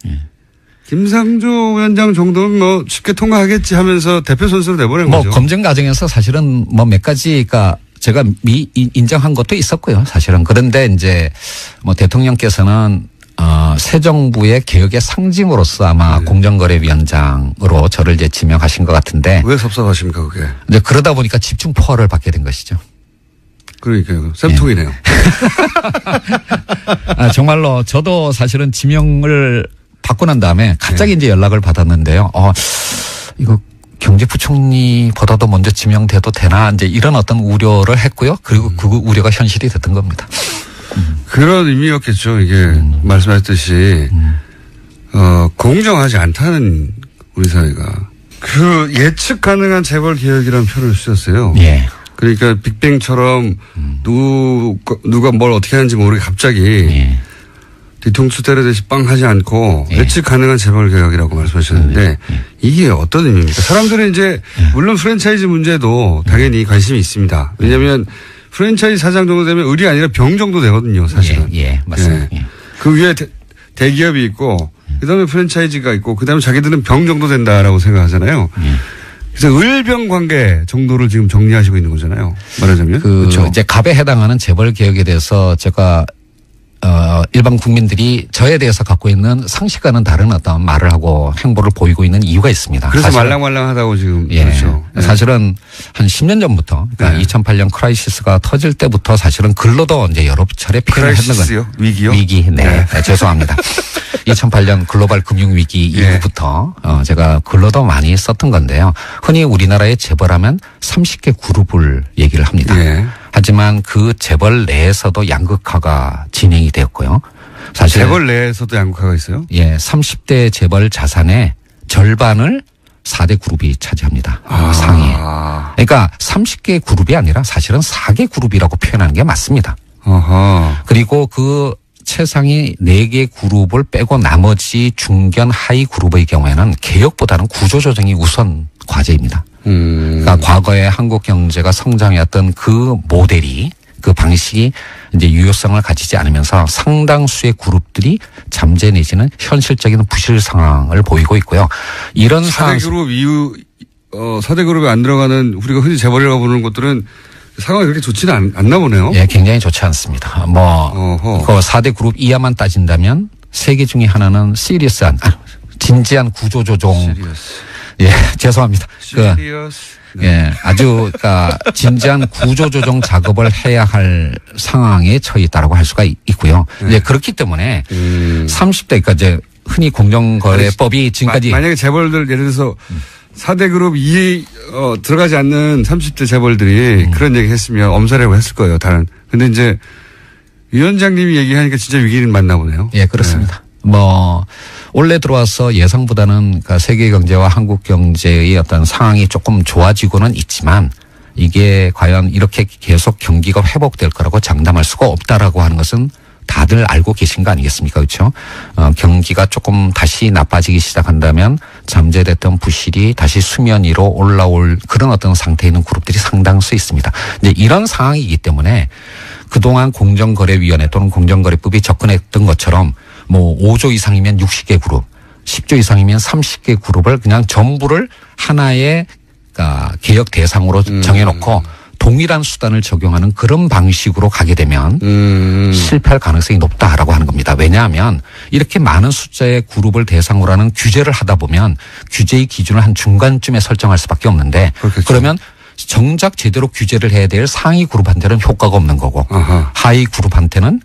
김상조 위원장 정도는 뭐 쉽게 통과하겠지 하면서 대표 선수로 내보낸 거죠. 검증 과정에서 사실은 뭐 몇 가지가 제가 인정한 것도 있었고요. 사실은. 그런데 이제 뭐 대통령께서는 새 정부의 개혁의 상징으로서 아마 공정거래위원장으로 저를 이제 지명하신 것 같은데. 왜 섭섭하십니까, 그게? 이제 그러다 보니까 집중 포화를 받게 된 것이죠. 그러니까요. 쌤통이네요. 정말로 저도 사실은 지명을 받고 난 다음에 갑자기 이제 연락을 받았는데요. 이거 경제부총리보다도 먼저 지명돼도 되나 이제 이런 어떤 우려를 했고요. 그리고 그 우려가 현실이 됐던 겁니다. 그런 의미였겠죠. 이게 말씀하셨듯이 공정하지 않다는 우리 사회가. 그 예측 가능한 재벌 개혁이라는 표현을 쓰셨어요. 예. 그러니까 빅뱅처럼 누가 뭘 어떻게 하는지 모르게 갑자기 예. 뒤통수 때려대시 빵 하지 않고 예. 예측 가능한 재벌 개혁이라고 말씀하셨는데 이게 어떤 의미입니까? 사람들은 이제 물론 프랜차이즈 문제도 당연히 관심이 있습니다. 왜냐하면 프랜차이즈 사장 정도 되면 을이 아니라 병 정도 되거든요, 사실은. 예, 맞습니다. 예. 그 위에 대기업이 있고 그다음에 프랜차이즈가 있고 그다음에 자기들은 병 정도 된다라고 생각하잖아요. 그래서 을병 관계 정도를 지금 정리하시고 있는 거잖아요. 말하자면. 그렇죠. 이제 갑에 해당하는 재벌 개혁에 대해서 제가 일반 국민들이 저에 대해서 갖고 있는 상식과는 다른 어떤 말을 하고 행보를 보이고 있는 이유가 있습니다. 그래서 말랑말랑하다고 지금. 예. 그렇죠. 사실은 한 10년 전부터 그러니까 2008년 크라이시스가 터질 때부터 사실은 글로도 이제 여러 차례 표현을 했는 거예요. 위기요? 위기. 네. 죄송합니다. 2008년 글로벌 금융위기 이후부터 제가 글로도 많이 썼던 건데요. 흔히 우리나라의 재벌하면 30개 그룹을 얘기를 합니다. 예. 하지만 그 재벌 내에서도 양극화가 진행이 되었고요. 사실 재벌 내에서도 양극화가 있어요? 예, 30대 재벌 자산의 절반을 4대 그룹이 차지합니다. 상위에. 그러니까 30개 그룹이 아니라 사실은 4개 그룹이라고 표현하는 게 맞습니다. 그리고 그 최상위 4개 그룹을 빼고 나머지 중견 하위 그룹의 경우에는 개혁보다는 구조조정이 우선 과제입니다. 그러니까 과거에 한국 경제가 성장해왔던 그 모델이 그 방식이 이제 유효성을 가지지 않으면서 상당수의 그룹들이 잠재 내지는 현실적인 부실 상황을 보이고 있고요. 이런 4대 그룹 이후 4대 그룹에 안 들어가는 우리가 흔히 재벌이라고 부르는 것들은 상황이 그렇게 좋지는 않나 보네요. 예, 굉장히 좋지 않습니다. 그 4대 그룹 이하만 따진다면 3개 중에 하나는 진지한 구조조정. 예, 죄송합니다. 예, 아주, 그러니까 진지한 구조조정 작업을 해야 할 상황에 처해 있다라고 할 수가 있고요. 이제 그렇기 때문에 30대, 그러니까 이제 흔히 공정거래법이 지금까지. 만약에 재벌들 예를 들어서 4대 그룹 들어가지 않는 30대 재벌들이 그런 얘기 했으면 엄살이라고 했을 거예요, 다른. 근데 이제 위원장님이 얘기하니까 진짜 위기는 맞나 보네요. 예, 그렇습니다. 올해 들어와서 예상보다는 그러니까 세계 경제와 한국 경제의 어떤 상황이 조금 좋아지고는 있지만 이게 과연 이렇게 계속 경기가 회복될 거라고 장담할 수가 없다라고 하는 것은 다들 알고 계신 거 아니겠습니까? 그렇죠? 경기가 조금 다시 나빠지기 시작한다면 잠재됐던 부실이 다시 수면 위로 올라올 그런 어떤 상태에 있는 그룹들이 상당수 있습니다. 이제 이런 상황이기 때문에 그동안 공정거래위원회 또는 공정거래법이 접근했던 것처럼 5조 이상이면 60개 그룹, 10조 이상이면 30개 그룹을 그냥 전부를 하나의 개혁 대상으로 정해놓고 동일한 수단을 적용하는 그런 방식으로 가게 되면 실패할 가능성이 높다라고 하는 겁니다. 왜냐하면 이렇게 많은 숫자의 그룹을 대상으로 하는 규제를 하다 보면 규제의 기준을 한 중간쯤에 설정할 수밖에 없는데 그렇겠죠. 그러면 정작 제대로 규제를 해야 될 상위 그룹한테는 효과가 없는 거고 하위 그룹한테는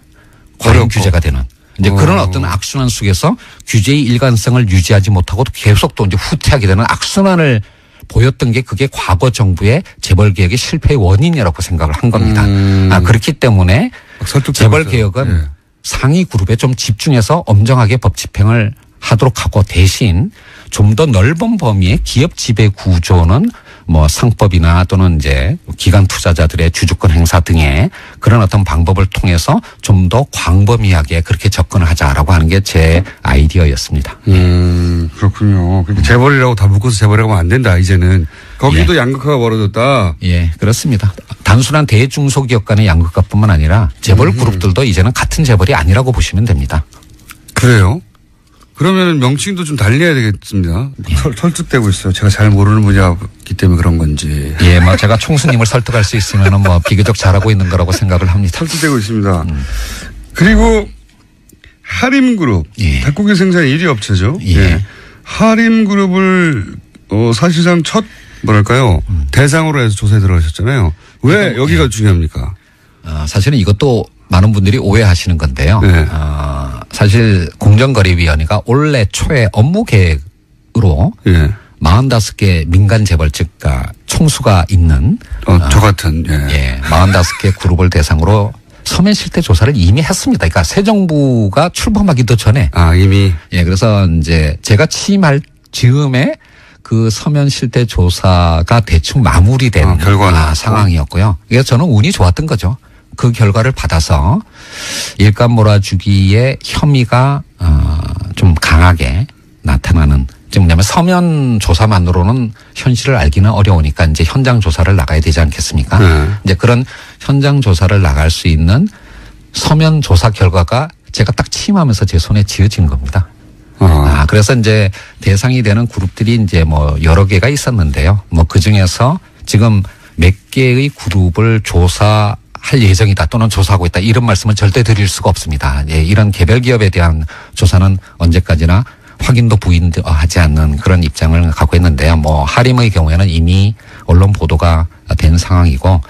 과연 규제가 되는 이제 그런 어떤 악순환 속에서 규제의 일관성을 유지하지 못하고도 계속 또 이제 후퇴하게 되는 악순환을 보였던 게 그게 과거 정부의 재벌 개혁의 실패의 원인이라고 생각을 한 겁니다. 그렇기 때문에 재벌 개혁은 상위 그룹에 좀 집중해서 엄정하게 법 집행을 하도록 하고 대신 좀 더 넓은 범위의 기업 지배 구조는 상법이나 또는 이제 기관 투자자들의 주주권 행사 등의 그런 어떤 방법을 통해서 좀 더 광범위하게 그렇게 접근을 하자라고 하는 게 제 아이디어였습니다. 그렇군요. 그러니까 재벌이라고 다 묶어서 재벌이라고 하면 안 된다, 이제는. 거기도 양극화가 벌어졌다. 예, 그렇습니다. 단순한 대중소기업 간의 양극화뿐만 아니라 재벌 그룹들도 이제는 같은 재벌이 아니라고 보시면 됩니다. 그래요? 그러면 명칭도 좀 달리해야 되겠습니다. 설득되고 있어요. 제가 잘 모르는 분야이기 때문에 그런 건지. 예, 뭐 제가 총수님을 설득할 수 있으면 뭐 비교적 잘하고 있는 거라고 생각을 합니다. 설득되고 있습니다. 그리고 하림그룹. 예. 닭고기 생산 1위 업체죠. 예. 예. 하림그룹을 사실상 첫 뭐랄까요. 대상으로 해서 조사에 들어가셨잖아요. 왜 여기가 중요합니까? 사실은 이것도 많은 분들이 오해하시는 건데요. 네. 사실 공정거래위원회가 올해 초에 업무 계획으로 예. 45개 민간 재벌측가 총수가 있는 저 같은 예, 45개 그룹을 대상으로 서면 실태 조사를 이미 했습니다. 그러니까 새 정부가 출범하기도 전에 이미 예, 그래서 이제 제가 취임할 즈음에 그 서면 실태 조사가 대충 마무리된 상황이었고요. 그래서 저는 운이 좋았던 거죠. 그 결과를 받아서 일감 몰아주기의 혐의가 좀 강하게 나타나는, 지금 뭐냐면 서면 조사만으로는 현실을 알기는 어려우니까 이제 현장 조사를 나가야 되지 않겠습니까? 이제 그런 현장 조사를 나갈 수 있는 서면 조사 결과가 제가 딱 취임하면서 제 손에 쥐어진 겁니다. 그래서 이제 대상이 되는 그룹들이 이제 뭐 여러 개가 있었는데요. 뭐 그 중에서 지금 몇 개의 그룹을 조사할 예정이다 또는 조사하고 있다 이런 말씀은 절대 드릴 수가 없습니다. 예, 이런 개별 기업에 대한 조사는 언제까지나 확인도 부인하지 않는 그런 입장을 갖고 있는데요. 뭐 하림의 경우에는 이미 언론 보도가 된 상황이고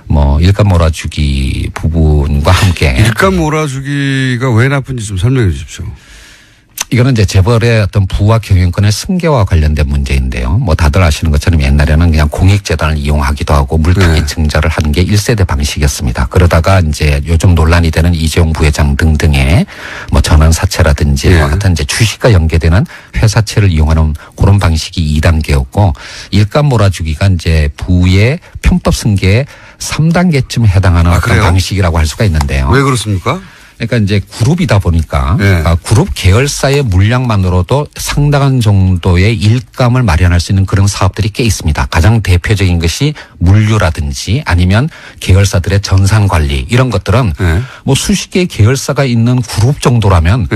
뭐 일감 몰아주기 부분과 함께 일감 몰아주기가 왜 나쁜지 좀 설명해 주십시오. 이거는 이제 재벌의 어떤 부와 경영권의 승계와 관련된 문제인데요. 뭐 다들 아시는 것처럼 옛날에는 그냥 공익재단을 이용하기도 하고 물타기 증자를 하는 게 1세대 방식이었습니다. 그러다가 이제 요즘 논란이 되는 이재용 부회장 등등의 뭐 전환사채라든지 뭐 하여튼 이제 주식과 연계되는 회사채를 이용하는 그런 방식이 2단계였고 일감 몰아주기가 이제 부의 편법 승계의 3단계쯤 해당하는 어떤 방식이라고 할 수가 있는데요. 왜 그렇습니까? 그러니까 이제 그룹이다 보니까 그러니까 그룹 계열사의 물량만으로도 상당한 정도의 일감을 마련할 수 있는 그런 사업들이 꽤 있습니다. 가장 대표적인 것이 물류라든지 아니면 계열사들의 전산 관리 이런 것들은 뭐 수십 개의 계열사가 있는 그룹 정도라면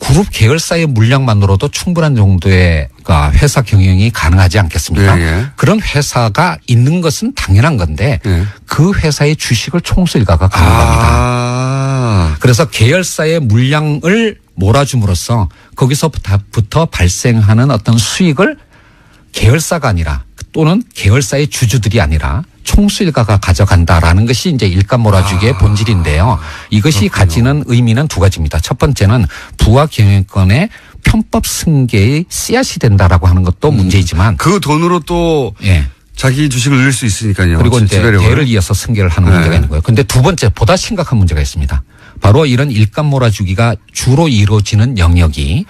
그룹 계열사의 물량만으로도 충분한 정도의 회사 경영이 가능하지 않겠습니까? 그런 회사가 있는 것은 당연한 건데 그 회사의 주식을 총수일가가 가는 겁니다. 그래서 계열사의 물량을 몰아줌으로써 거기서부터 발생하는 어떤 수익을 계열사가 아니라 또는 계열사의 주주들이 아니라 총수일가가 가져간다라는 것이 이제 일감 몰아주기의 본질인데요. 이것이 가지는 의미는 두 가지입니다. 첫 번째는 부와 경영권의 편법 승계의 씨앗이 된다라고 하는 것도 문제이지만 그 돈으로 또 자기 주식을 늘릴 수 있으니까요. 그리고 이제 대를 이어서 승계를 하는 문제가 있는 거예요. 그런데 두 번째 보다 심각한 문제가 있습니다. 바로 이런 일감 몰아주기가 주로 이루어지는 영역이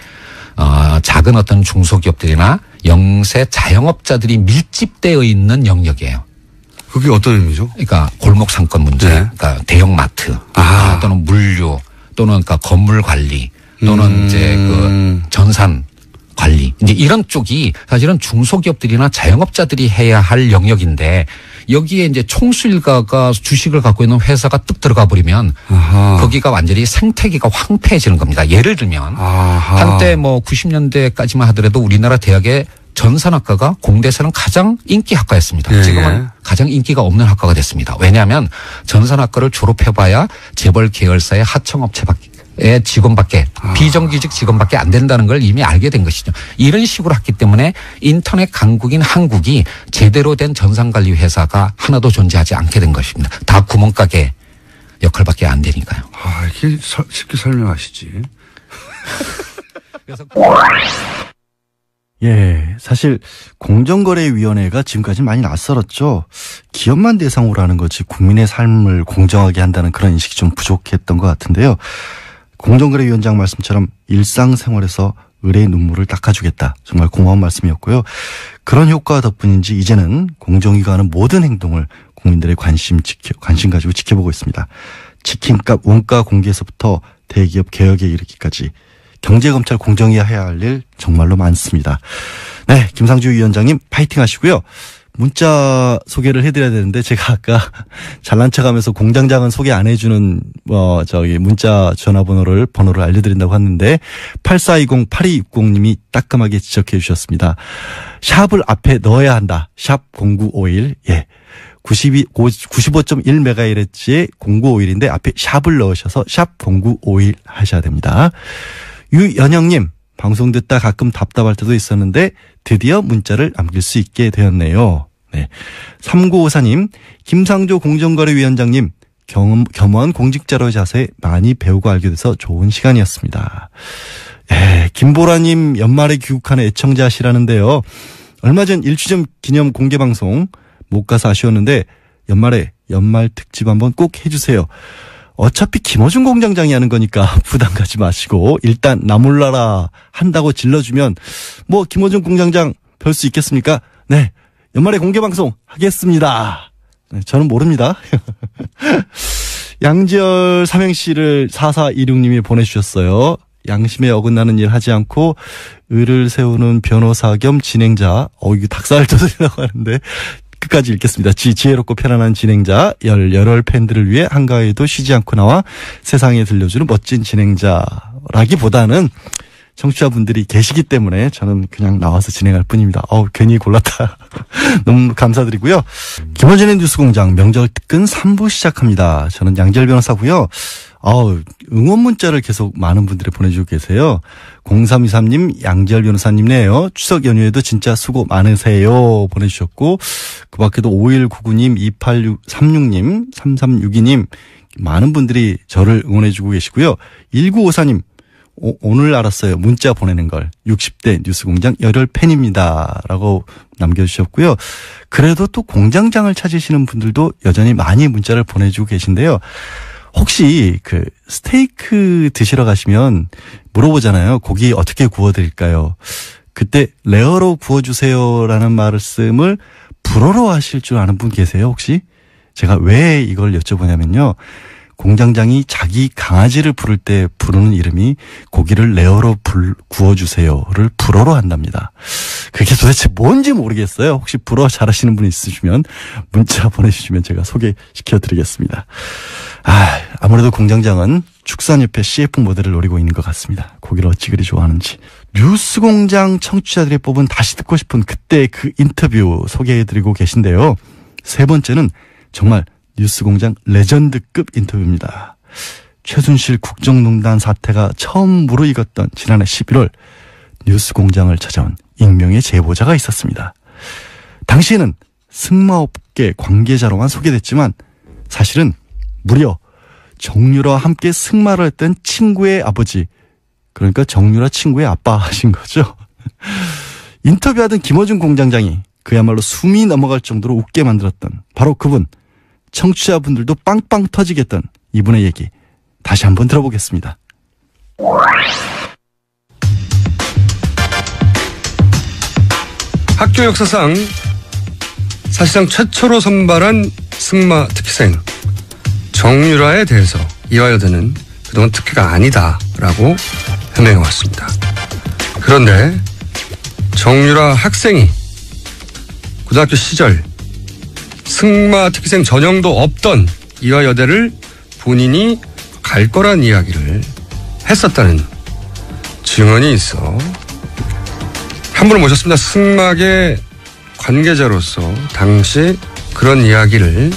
작은 어떤 중소기업들이나 영세 자영업자들이 밀집되어 있는 영역이에요. 그게 어떤 의미죠? 그러니까 골목 상권 문제, 그러니까 대형 마트 또는 물류 또는 그러니까 건물 관리 또는 이제 그 전산 관리 이제 이런 쪽이 사실은 중소기업들이나 자영업자들이 해야 할 영역인데 여기에 이제 총수일가가 주식을 갖고 있는 회사가 뚝 들어가 버리면 거기가 완전히 생태계가 황폐해지는 겁니다. 예를 들면 한때 뭐 90년대까지만 하더라도 우리나라 대학의 전산학과가 공대에서는 가장 인기 학과였습니다. 지금은 가장 인기가 없는 학과가 됐습니다. 왜냐하면 전산학과를 졸업해봐야 재벌 계열사의 하청업체밖에 직원밖에 비정규직 직원밖에 안 된다는 걸 이미 알게 된 것이죠. 이런 식으로 했기 때문에 인터넷 강국인 한국이 제대로 된 전산관리 회사가 하나도 존재하지 않게 된 것입니다. 다 구멍가게 역할밖에 안 되니까요. 이렇게 쉽게 설명하시지. 그래서 사실 공정거래위원회가 지금까지 많이 낯설었죠. 기업만 대상으로 하는 거지 국민의 삶을 공정하게 한다는 그런 인식이 좀 부족했던 것 같은데요. 공정거래위원장 말씀처럼 일상생활에서 의뢰의 눈물을 닦아주겠다. 정말 고마운 말씀이었고요. 그런 효과 덕분인지 이제는 공정위가 하는 모든 행동을 국민들의 관심 가지고 지켜보고 있습니다. 치킨값 원가 공개에서부터 대기업 개혁에 이르기까지 경제검찰 공정위가 해야 할 일 정말로 많습니다. 네, 김상주 위원장님 파이팅 하시고요. 문자 소개를 해드려야 되는데 제가 아까 잘난 척하면서 공장장은 소개 안 해주는 문자 번호를 알려드린다고 했는데 8420-8260님이 따끔하게 지적해 주셨습니다. 샵을 앞에 넣어야 한다. 샵 0951. 예. 95.1MHz의 0951인데 앞에 샵을 넣으셔서 샵 0951 하셔야 됩니다. 유연영님, 방송 듣다 가끔 답답할 때도 있었는데 드디어 문자를 남길 수 있게 되었네요. 네. 3954님, 김상조 공정거래위원장님, 겸허한 공직자로 자세 많이 배우고 알게 돼서 좋은 시간이었습니다. 예, 김보라님 연말에 귀국하는 애청자시라는데요. 얼마 전 1주년 기념 공개방송 못 가서 아쉬웠는데 연말에 연말 특집 한번 꼭 해주세요. 어차피 김어준 공장장이 하는 거니까 부담 가지 마시고 일단 나 몰라라 한다고 질러주면 뭐 김어준 공장장 별 수 있겠습니까? 네, 연말에 공개방송 하겠습니다. 네, 저는 모릅니다. 양지열 삼행시를 4426님이 보내주셨어요. 양심에 어긋나는 일 하지 않고 을을 세우는 변호사 겸 진행자. 이거 닭살 돋으려고 하는데 끝까지 읽겠습니다. 지혜롭고 편안한 진행자, 열혈 팬들을 위해 한가위도 쉬지 않고 나와 세상에 들려주는 멋진 진행자라기보다는 청취자분들이 계시기 때문에 저는 그냥 나와서 진행할 뿐입니다. 괜히 골랐다. 너무 감사드리고요. 김어준의 뉴스공장 명절 특근 3부 시작합니다. 저는 양지열 변호사고요. 응원 문자를 계속 많은 분들이 보내주고 계세요. 0323님, 양지열 변호사님네요. 추석 연휴에도 진짜 수고 많으세요. 보내주셨고, 그 밖에도 5199님, 2836님, 3362님, 많은 분들이 저를 응원해주고 계시고요. 1954님, 오늘 알았어요. 문자 보내는 걸. 60대 뉴스공장 열혈 팬입니다. 라고 남겨주셨고요. 그래도 또 공장장을 찾으시는 분들도 여전히 많이 문자를 보내주고 계신데요. 혹시 스테이크 드시러 가시면 물어보잖아요. 고기 어떻게 구워드릴까요? 그때 레어로 구워주세요라는 말씀을 불어로 하실 줄 아는 분 계세요, 혹시? 제가 왜 이걸 여쭤보냐면요. 공장장이 자기 강아지를 부를 때 부르는 이름이 고기를 레어로 구워주세요를 불어로 한답니다. 그게 도대체 뭔지 모르겠어요. 혹시 불어 잘하시는 분 있으시면 문자 보내주시면 제가 소개시켜드리겠습니다. 아무래도 공장장은 축산협회 CF 모델을 노리고 있는 것 같습니다. 고기를 어찌 그리 좋아하는지. 뉴스공장 청취자들이 뽑은 다시 듣고 싶은 그때 그 인터뷰 소개해드리고 계신데요. 세 번째는 정말 뉴스공장 레전드급 인터뷰입니다. 최순실 국정농단 사태가 처음 무르익었던 지난해 11월 뉴스공장을 찾아온 익명의 제보자가 있었습니다. 당시에는 승마업계 관계자로만 소개됐지만 사실은 무려 정유라와 함께 승마를 했던 친구의 아버지, 그러니까 정유라 친구의 아빠 하신 거죠. 인터뷰하던 김어준 공장장이 그야말로 숨이 넘어갈 정도로 웃게 만들었던 바로 그분, 청취자분들도 빵빵 터지게 했던 이분의 얘기 다시 한번 들어보겠습니다. 학교 역사상 사실상 최초로 선발한 승마 특기생 정유라에 대해서 이화여대는 그동안 특혜가 아니다라고 해명해왔습니다. 그런데 정유라 학생이 고등학교 시절 승마 특기생 전형도 없던 이화여대를 본인이 갈 거란 이야기를 했었다는 증언이 있어 한 분을 모셨습니다. 승마계 관계자로서 당시 그런 이야기를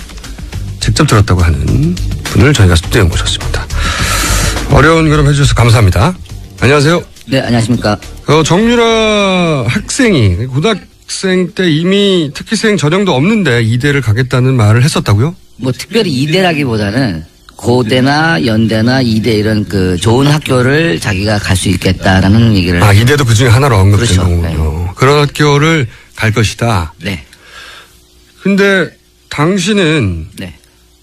직접 들었다고 하는 분을 저희가 스튜디오에 모셨습니다. 어려운 걸음 해주셔서 감사합니다. 안녕하세요. 네, 안녕하십니까. 정유라 학생이 고등학생 때 이미 특기생 전형도 없는데 이대를 가겠다는 말을 했었다고요? 뭐 특별히 이대라기보다는 고대나 연대나 이대 이런 좋은 학교를 자기가 갈 수 있겠다라는 얘기를. 이대도 그 중에 하나로 언급된 그렇죠. 거군요. 네. 그런 학교를 갈 것이다. 네. 근데 당시는 네.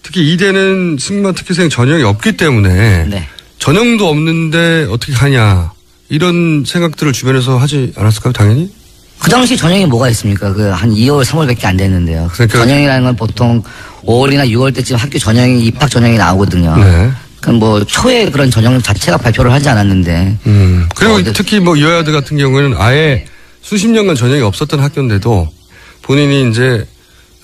특히 이대는 승마 특기생 전형이 없기 때문에 네. 전형도 없는데 어떻게 가냐 이런 생각들을 주변에서 하지 않았을까요? 당연히? 그 당시 전형이 뭐가 있습니까? 한 2월, 3월밖에 안 됐는데요. 그러니까 전형이라는 건 보통 5월이나 6월 때쯤 학교 전형이 입학 전형이 나오거든요. 네. 그럼 뭐 초에 그런 전형 자체가 발표를 하지 않았는데. 그리고 특히 뭐 이화여대 같은 경우에는 아예 수십 년간 전형이 없었던 학교인데도 본인이 이제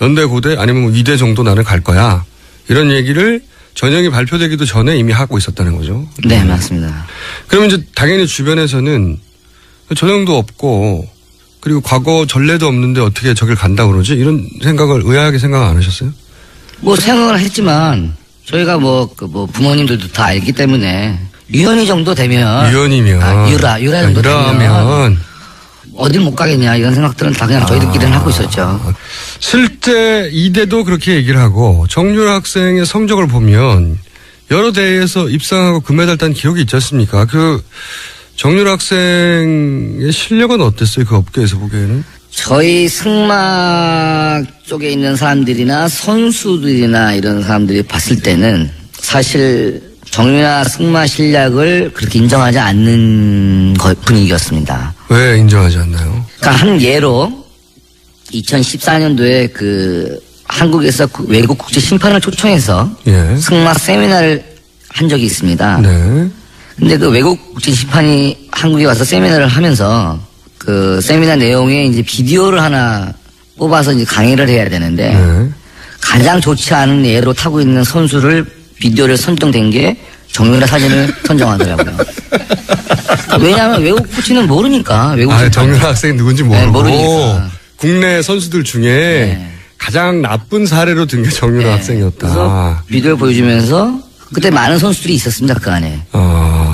연대 고대 아니면 뭐 이대 정도 나는 갈 거야. 이런 얘기를 전형이 발표되기도 전에 이미 하고 있었다는 거죠. 네, 맞습니다. 그러면 이제 당연히 주변에서는 전형도 없고 그리고 과거 전례도 없는데 어떻게 저길 간다 그러지? 이런 생각을 의아하게 생각 안 하셨어요? 뭐 생각을 했지만 저희가 뭐 부모님들도 다 알기 때문에 유연이 정도 되면 유연이면 유라 정도 유라면 되면 어딜 못 가겠냐 이런 생각들은 다 그냥 저희들끼리는 하고 있었죠. 실제 이대도 그렇게 얘기를 하고 정유라 학생의 성적을 보면 여러 대회에서 입상하고 금메달 딴 기억이 있지 않습니까? 그 정유라 학생의 실력은 어땠어요? 그 업계에서 보기에는? 저희 승마 쪽에 있는 사람들이나 선수들이나 이런 사람들이 봤을 때는 사실 정유라 승마 실력을 그렇게 인정하지 않는 분위기였습니다. 왜 인정하지 않나요? 그러니까 한 예로 2014년도에 그 한국에서 외국 국제 심판을 초청해서 예. 승마 세미나를 한 적이 있습니다. 네. 근데 그 외국 국제 심판이 한국에 와서 세미나를 하면서 그 세미나 내용에 이제 비디오를 하나 뽑아서 이제 강의를 해야 되는데 네. 가장 좋지 않은 예로 타고 있는 선수를 비디오를 선정된 게 정유라 사진을 선정하더라고요. 왜냐하면 외국 코치는 모르니까. 외국 정유라 학생이 누군지 모르고. 네, 모르니까. 국내 선수들 중에 네. 가장 나쁜 사례로 든 게 정유라 네. 학생이었다. 그래서 비디오를 보여주면서 그때 많은 선수들이 있었습니다. 그 안에.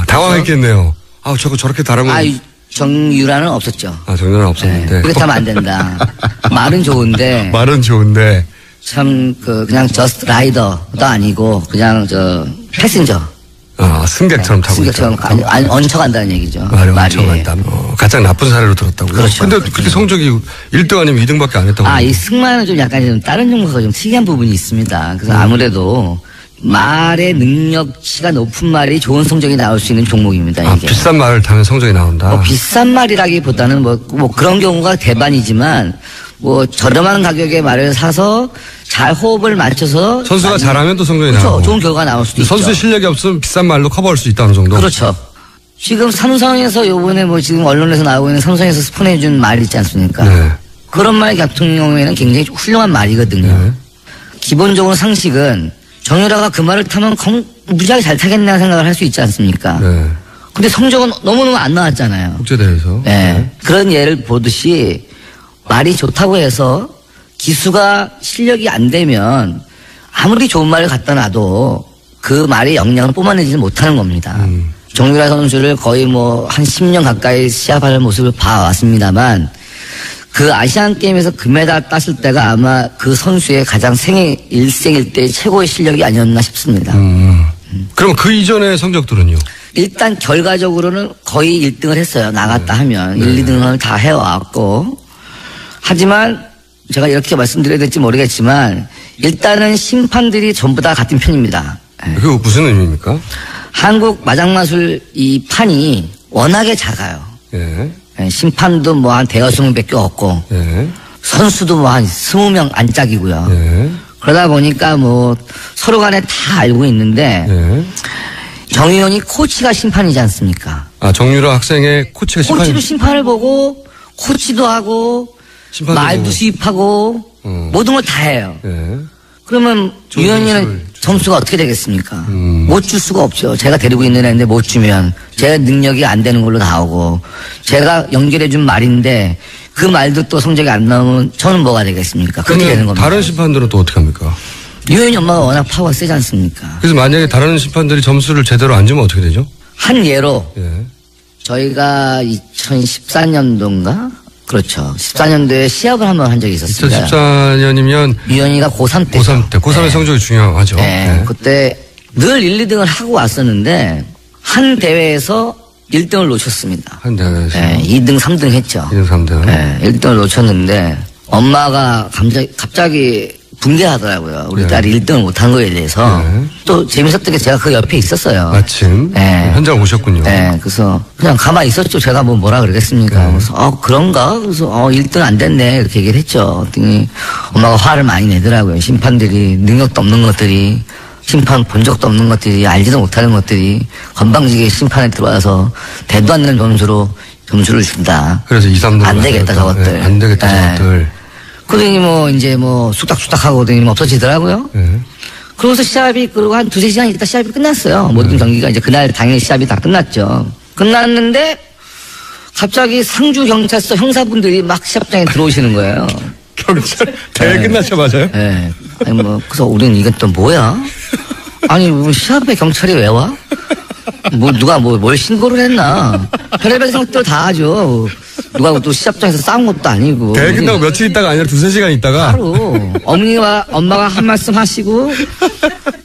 당황했겠네요. 저거 저렇게 다르면. 정유라는 없었죠. 정유라는 없었는데. 네, 그렇게 하면 안 된다. 말은 좋은데. 말은 좋은데. 참, 그냥 저스트 라이더도 아니고, 그냥 패신저. 승객처럼 타고 승객처럼 얹혀간다는 얘기죠. 말이 얹혀간다. 가장 나쁜 사례로 들었다고요? 그렇죠. 근데 그렇게 성적이 1등 아니면 2등밖에 안 했다고. 이 승마는 좀 약간 좀 다른 종목과 좀 특이한 부분이 있습니다. 그래서 아무래도 말의 능력치가 높은 말이 좋은 성적이 나올 수 있는 종목입니다. 이게. 비싼 말을 타면 성적이 나온다. 비싼 말이라기보다는 뭐 그런 경우가 대반이지만 저렴한 가격의 말을 사서 잘 호흡을 맞춰서 선수가 잘하면 또 성적이 그렇죠. 나오고. 좋은 결과가 나올 수도 있죠. 선수 실력이 없으면 비싼 말로 커버할 수 있다는 정도. 그렇죠. 지금 삼성에서 요번에 지금 언론에서 나오고 있는 삼성에서 스폰해준 말 있지 않습니까? 네. 그런 말 같은 경우에는 굉장히 훌륭한 말이거든요. 네. 기본적으로 상식은 정유라가 그 말을 타면 무지하게 잘 타겠나 생각을 할 수 있지 않습니까? 네. 근데 성적은 너무너무 안 나왔잖아요. 국제대회에서. 네. 그런 예를 보듯이 말이 좋다고 해서 기수가 실력이 안 되면 아무리 좋은 말을 갖다 놔도 그 말의 영향을 뿜어내지 못하는 겁니다. 정유라 선수를 거의 한 10년 가까이 시합하는 모습을 봐왔습니다만 그 아시안 게임에서 금메달 땄을 때가 아마 그 선수의 가장 일생일 때 최고의 실력이 아니었나 싶습니다. 그럼 그 이전의 성적들은요? 일단 결과적으로는 거의 1등을 했어요. 나갔다 하면 1, 2등을 다 해왔고 하지만 제가 이렇게 말씀드려야 될지 모르겠지만 일단은 심판들이 전부 다 같은 편입니다. 그게 무슨 의미입니까? 한국 마장마술 이 판이 워낙에 작아요. 예. 심판도 한 대여섯 명밖에 없고 예. 선수도 한 20명 안짝이고요. 예. 그러다 보니까 서로 간에 다 알고 있는데 예. 정의원이 코치가 심판이지 않습니까? 정유라 학생의 코치가 코치도 심판을 보고 코치도 하고 말도 보고. 수입하고 모든 걸 다 해요. 예. 그러면 유현이는 점수가 어떻게 되겠습니까? 못 줄 수가 없죠. 제가 데리고 있는 애인데 못 주면 제 능력이 안 되는 걸로 나오고 제가 연결해준 말인데 그 말도 또 성적이 안 나오면 저는 뭐가 되겠습니까? 그렇게 되는 겁니다. 다른 심판들은 또 어떻게 합니까? 유현이 엄마가 워낙 파워가 세지 않습니까? 그래서 만약에 다른 심판들이 점수를 제대로 안 주면 어떻게 되죠? 한 예로 예. 저희가 2014년도인가? 그렇죠. 14년도에 시합을 한번 한 적이 있었습니다. 2014년이면 유현이가 고3 때. 고3 때. 고3의 성적이 중요하죠. 네. 그때 늘 1, 2등을 하고 왔었는데 한 대회에서 1등을 놓쳤습니다. 한 대회에서. 네, 2등, 3등 했죠. 2등, 3등. 네, 1등을 놓쳤는데 엄마가 갑자기 붕괴하더라고요. 우리 딸이 1등을 못한 거에 대해서. 또 재밌었던 게 제가 그 옆에 있었어요. 마침 네. 현장 오셨군요. 네, 그래서 그냥 가만히 있었죠. 제가 뭐라 그러겠습니까. 그래서 그런가? 그래서 1등 안 됐네 이렇게 얘기를 했죠. 그랬더니 엄마가 화를 많이 내더라고요. 심판들이 능력도 없는 것들이 심판 본 적도 없는 것들이 알지도 못하는 것들이 건방지게 심판에 들어와서 대도 않는 점수로 점수를 준다. 그래서 2, 3등 안 되겠다 저것들. 네, 안 되겠다 저것들. 그러더니 뭐 이제 뭐 쑥닥쑥닥 하고 그러더니 없어지더라고요. 네. 그러고서 시합이 그리고 한 2-3시간 있다 시합이 끝났어요. 모든 경기가 이제 그날 당일 시합이 다 끝났죠. 끝났는데 갑자기 상주 경찰서 형사분들이 막 시합장에 들어오시는 거예요. 경찰 대회 네. 끝나자마자요? 네. 아니 뭐 그래서 우리는 이건 또 뭐야? 아니 뭐 시합에 경찰이 왜 와? 뭐 누가 뭘 신고를 했나? 별의별 생각들 다 하죠. 누가 또 시합장에서 싸운 것도 아니고. 대회 끝나고 며칠 있다가 아니라 2-3시간 있다가 바로 어머니와 엄마가 한 말씀 하시고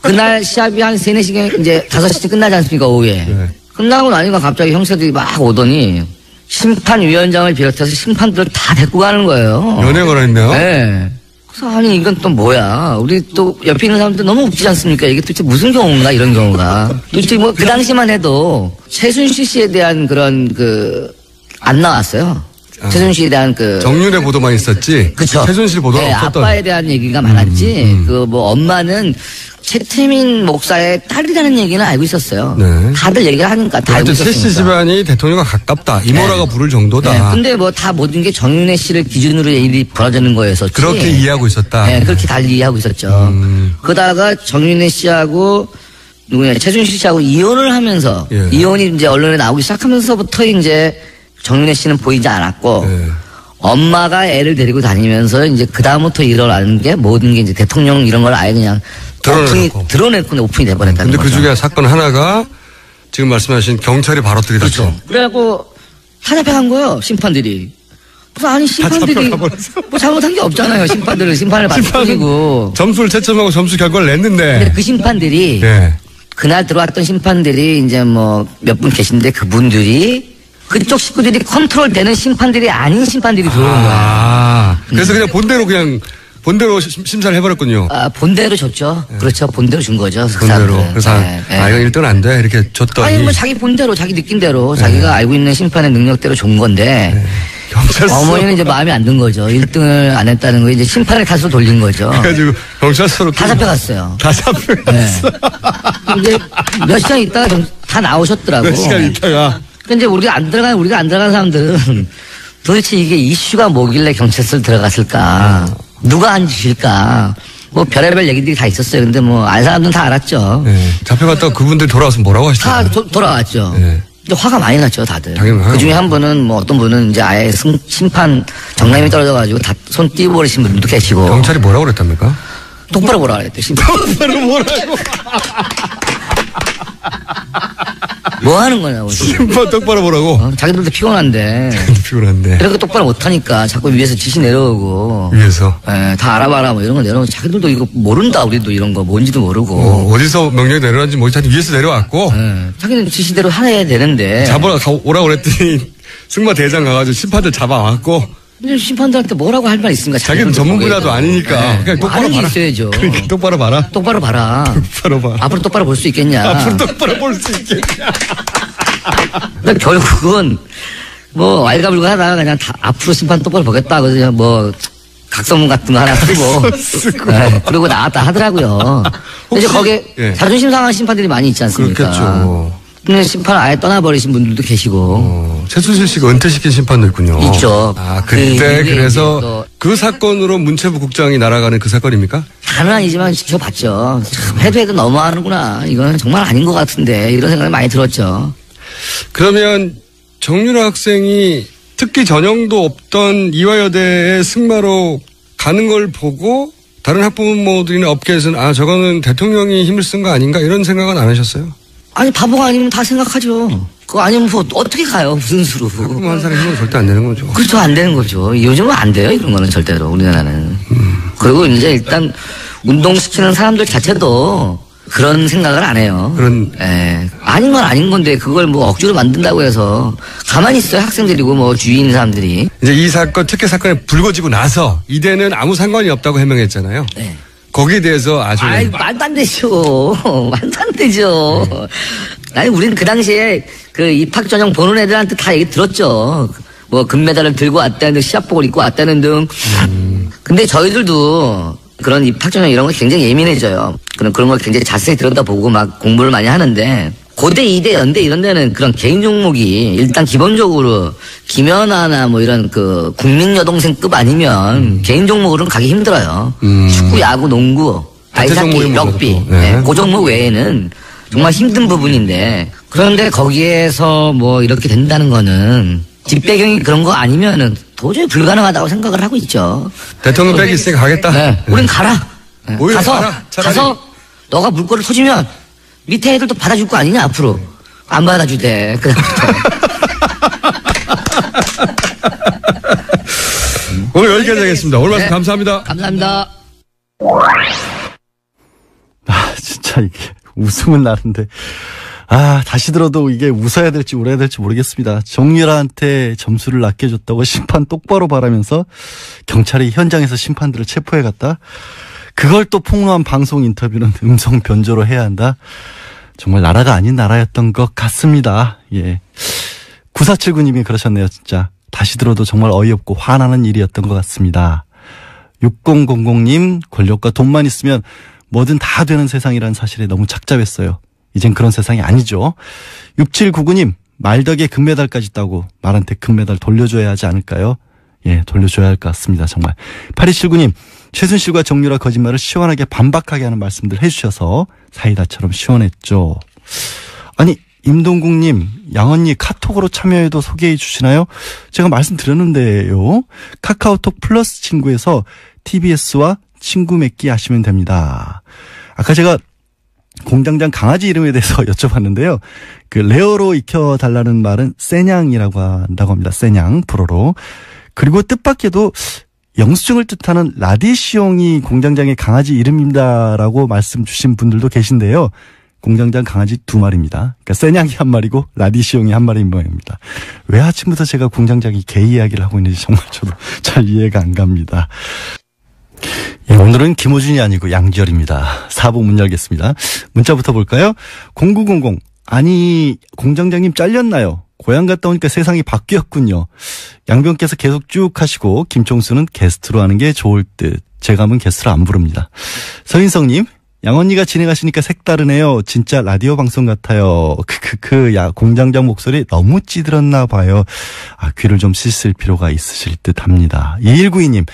그날 시합이 한 3-4시간 이제 5시쯤 끝나지 않습니까 오후에. 네. 끝나고 나니까 갑자기 형사들이 막 오더니 심판위원장을 비롯해서 심판들을 다 데리고 가는 거예요. 연행을 했네요. 네. 그래서 아니 이건 또 뭐야. 우리 또 옆에 있는 사람들 너무 웃기지 않습니까? 이게 도대체 무슨 경우인가 이런 경우가. 도대체 뭐 그 당시만 해도 최순실 씨에 대한 그런 안 나왔어요. 최순실에 대한 정윤회 보도만 있었지. 그쵸. 최순실 보도는 네, 없었던. 아빠에 대한 얘기가 많았지. 뭐 엄마는 최태민 목사의 딸이라는 얘기는 알고 있었어요. 네. 다들 얘기를 하니까 다 알고 최씨 있었으니까. 집안이 대통령과 가깝다. 이모라가 부를 정도다. 네, 근데 뭐 다 모든 게 정윤회 씨를 기준으로 일이 벌어지는 거였었지. 그렇게 이해하고 있었다. 네, 그렇게 달리 이해하고 있었죠. 그러다가 정윤회 씨하고 누구냐 최순실 씨하고 이혼을 하면서 예. 이혼이 이제 언론에 나오기 시작하면서부터 이제 정윤회 씨는 보이지 않았고 네. 엄마가 애를 데리고 다니면서 이제 그 다음부터 일어나는 게 모든 게 이제 대통령 이런 걸 아예 그냥 드러내고 오픈이 돼버렸다는 근데 거죠. 그 중에 사건 하나가 지금 말씀하신 경찰이 바로 들이닥쳐. 그렇죠. 그래갖고 다 잡혀간 거예요 심판들이. 그래서 아니 심판들이 뭐 잘못한 게 없잖아요. 심판을 받을 뿐이고. 점수를 채점하고 점수 결과를 근데 냈는데. 그 심판들이 네. 그날 들어왔던 심판들이 이제 뭐 몇 분 계신데 그분들이 그쪽 식구들이 컨트롤되는 심판들이 아닌 심판들이 들어오는 거야. 그래서 그냥 본대로 심사를 해버렸군요. 본대로 줬죠. 그렇죠. 본대로 준 거죠. 그 본대로. 사람들. 그래서 이건 1등 안 돼. 이렇게 줬더니. 아니 뭐 자기 본대로 자기 느낌대로 자기가 알고 있는 심판의 능력대로 준 건데 경찰서. 어머니는 이제 마음에 안 든 거죠. 1등을 안 했다는 거 이제 심판의 탓으로 돌린 거죠. 그래가지고 경찰서로. 다 잡혀갔어요. 다 잡혀갔어. 네. 근데 몇 시간 있다가 다 나오셨더라고. 몇 시간 있다가. 근데 우리가 안 들어간 사람들은 도대체 이게 이슈가 뭐길래 경찰서를 들어갔을까? 누가 한 짓일까? 뭐 별의별 얘기들이 다 있었어요. 근데 뭐 알 사람들은 다 알았죠. 네. 잡혀갔다가 그분들 돌아와서 뭐라고 하시더라고요. 다 돌아왔죠. 네. 근데 화가 많이 났죠, 다들. 당연히 화가 그 중에 한 분은 뭐 어떤 분은 이제 아예 심판 정남이 떨어져가지고 다 손 띄워버리신 분도 계시고. 경찰이 뭐라고 그랬답니까? 똑바로 보라 그랬대, 심판. 똑바로 뭐라고? 뭐 하는 거냐고. 심판 똑바로 뭐라고? 자기들도 피곤한데. 피곤한데. 이렇게 똑바로 못하니까 자꾸 위에서 지시 내려오고. 위에서. 예, 다 알아봐라 뭐 이런 거 내려오고. 자기들도 이거 모른다, 우리도 이런 거. 뭔지도 모르고. 어디서 명령이 내려왔는지 모르지. 하여튼 위에서 내려왔고. 예, 자기는 지시대로 해야 되는데. 오라고 그랬더니 승마 대장 가가지고 심판들 잡아왔고. 근데 심판들한테 뭐라고 할 말 있습니까? 자기는 전문 분야도 아니니까. 그냥 똑바로 아는 게 봐라. 있어야죠. 그러니까 똑바로 봐라. 똑바로 봐라. 똑바로 봐. 앞으로 똑바로 볼 수 있겠냐. 앞으로 똑바로 볼 수 있겠냐. 근데 결국은 뭐 왈가불가 하다가 그냥 다 앞으로 심판 똑바로 보겠다. 그래서 뭐 각성문 같은 거 하나 쓰고. 네, 그리고 나왔다 하더라고요. 근데 이제 거기에 예. 자존심 상한 심판들이 많이 있지 않습니까? 그렇겠죠. 근데 심판을 아예 떠나버리신 분들도 계시고. 최순실 씨가 은퇴시킨 심판도 있군요. 있죠. 그때 그게 그래서 또 그 사건으로 문체부 국장이 날아가는 그 사건입니까? 다는 아니지만 지켜봤죠. 참 해도 너무하는구나. 이건 정말 아닌 것 같은데 이런 생각이 많이 들었죠. 그러면 정윤아 학생이 특기 전형도 없던 이화여대에 승마로 가는 걸 보고 다른 학부모들이나 업계에서는 저거는 대통령이 힘을 쓴 거 아닌가 이런 생각은 안 하셨어요? 아니 바보가 아니면 다 생각하죠. 그거 아니면 뭐 어떻게 가요? 무슨 수로. 학부모 한 사람의 힘은 절대 안 되는 거죠. 그렇죠. 안 되는 거죠. 요즘은 안 돼요. 이런 거는 절대로 우리나라는. 그리고 이제 일단 운동시키는 사람들 자체도 그런 생각을 안 해요. 예. 아닌 건 아닌 건데 그걸 뭐 억지로 만든다고 해서 가만히 있어요. 학생들이고 뭐 주위에 있는 사람들이. 이제 이 사건 특혜 사건이 불거지고 나서 이대는 아무 상관이 없다고 해명했잖아요. 네. 거기에 대해서 아주 아이, 말도 안 되죠. 말도 안 되죠. 아니, 우리는 그 당시에 그 입학 전형 보는 애들한테 다 얘기 들었죠. 뭐 금메달을 들고 왔다는 등, 시합복을 입고 왔다는 등. 근데 저희들도 그런 입학 전형 이런 거 굉장히 예민해져요. 그런 걸 굉장히 자세히 들여다보고 막 공부를 많이 하는데 고대, 이대, 연대 이런 데는 그런 개인 종목이 일단 기본적으로 김연아나 뭐 이런 그 국민 여동생급 아니면 개인 종목으로는 가기 힘들어요. 축구, 야구, 농구, 아이스하키, 럭비. 네. 그 종목 외에는 정말 힘든 부분인데 그런데 거기에서 뭐 이렇게 된다는 거는 뒷배경이 그런 거 아니면은 도저히 불가능하다고 생각을 하고 있죠. 대통령 백이 있으니까 가겠다. 네. 우린 가라. 네. 가라. 가서 너가 물꼬를 터주면 밑에 애들도 받아줄 거 아니냐 앞으로. 안 받아주대. 그다음부터. 오늘 여기까지 하겠습니다. 오늘 말씀 감사합니다. 감사합니다. 진짜 이게 웃음은 나는데 다시 들어도 이게 웃어야 될지 울어야 될지 모르겠습니다. 정유라한테 점수를 낮게 줬다고 심판 똑바로 바라면서 경찰이 현장에서 심판들을 체포해 갔다. 그걸 또 폭로한 방송 인터뷰는 음성 변조로 해야 한다. 정말 나라가 아닌 나라였던 것 같습니다. 예. 9479님이 그러셨네요, 진짜. 다시 들어도 정말 어이없고 화나는 일이었던 것 같습니다. 6000님, 권력과 돈만 있으면 뭐든 다 되는 세상이라는 사실에 너무 착잡했어요. 이젠 그런 세상이 아니죠. 6799님, 말덕에 금메달까지 따고 말한테 금메달 돌려줘야 하지 않을까요? 예, 돌려줘야 할 것 같습니다. 정말. 8279님, 최순실과 정유라 거짓말을 시원하게 반박하게 하는 말씀들 해주셔서 사이다처럼 시원했죠. 아니, 임동국님, 양언니 카톡으로 참여해도 소개해 주시나요? 제가 말씀드렸는데요. 카카오톡 플러스 친구에서 TBS와 친구 맺기 하시면 됩니다. 아까 제가 공장장 강아지 이름에 대해서 여쭤봤는데요. 그 레어로 익혀달라는 말은 세냥이라고 한다고 합니다. 세냥, 불어로. 그리고 뜻밖에도 영수증을 뜻하는 라디시옹이 공장장의 강아지 이름입니다라고 말씀 주신 분들도 계신데요. 공장장 강아지 2마리입니다. 그러니까 세냥이 1마리고 라디시옹이 1마리인 모양입니다. 왜 아침부터 제가 공장장이 개 이야기를 하고 있는지 정말 저도 잘 이해가 안 갑니다. 예, 오늘은 김호준이 아니고 양지열입니다. 4부 문 열겠습니다. 문자부터 볼까요? 0900 아니 공장장님 잘렸나요? 고향 갔다 오니까 세상이 바뀌었군요. 양병께서 계속 쭉 하시고 김총수는 게스트로 하는 게 좋을 듯. 제가 하면 게스트로 안 부릅니다. 서인성님, 양언니가 진행하시니까 색다르네요. 진짜 라디오 방송 같아요. 야, 공장장 목소리 너무 찌들었나 봐요. 귀를 좀 씻을 필요가 있으실 듯 합니다. 2192님,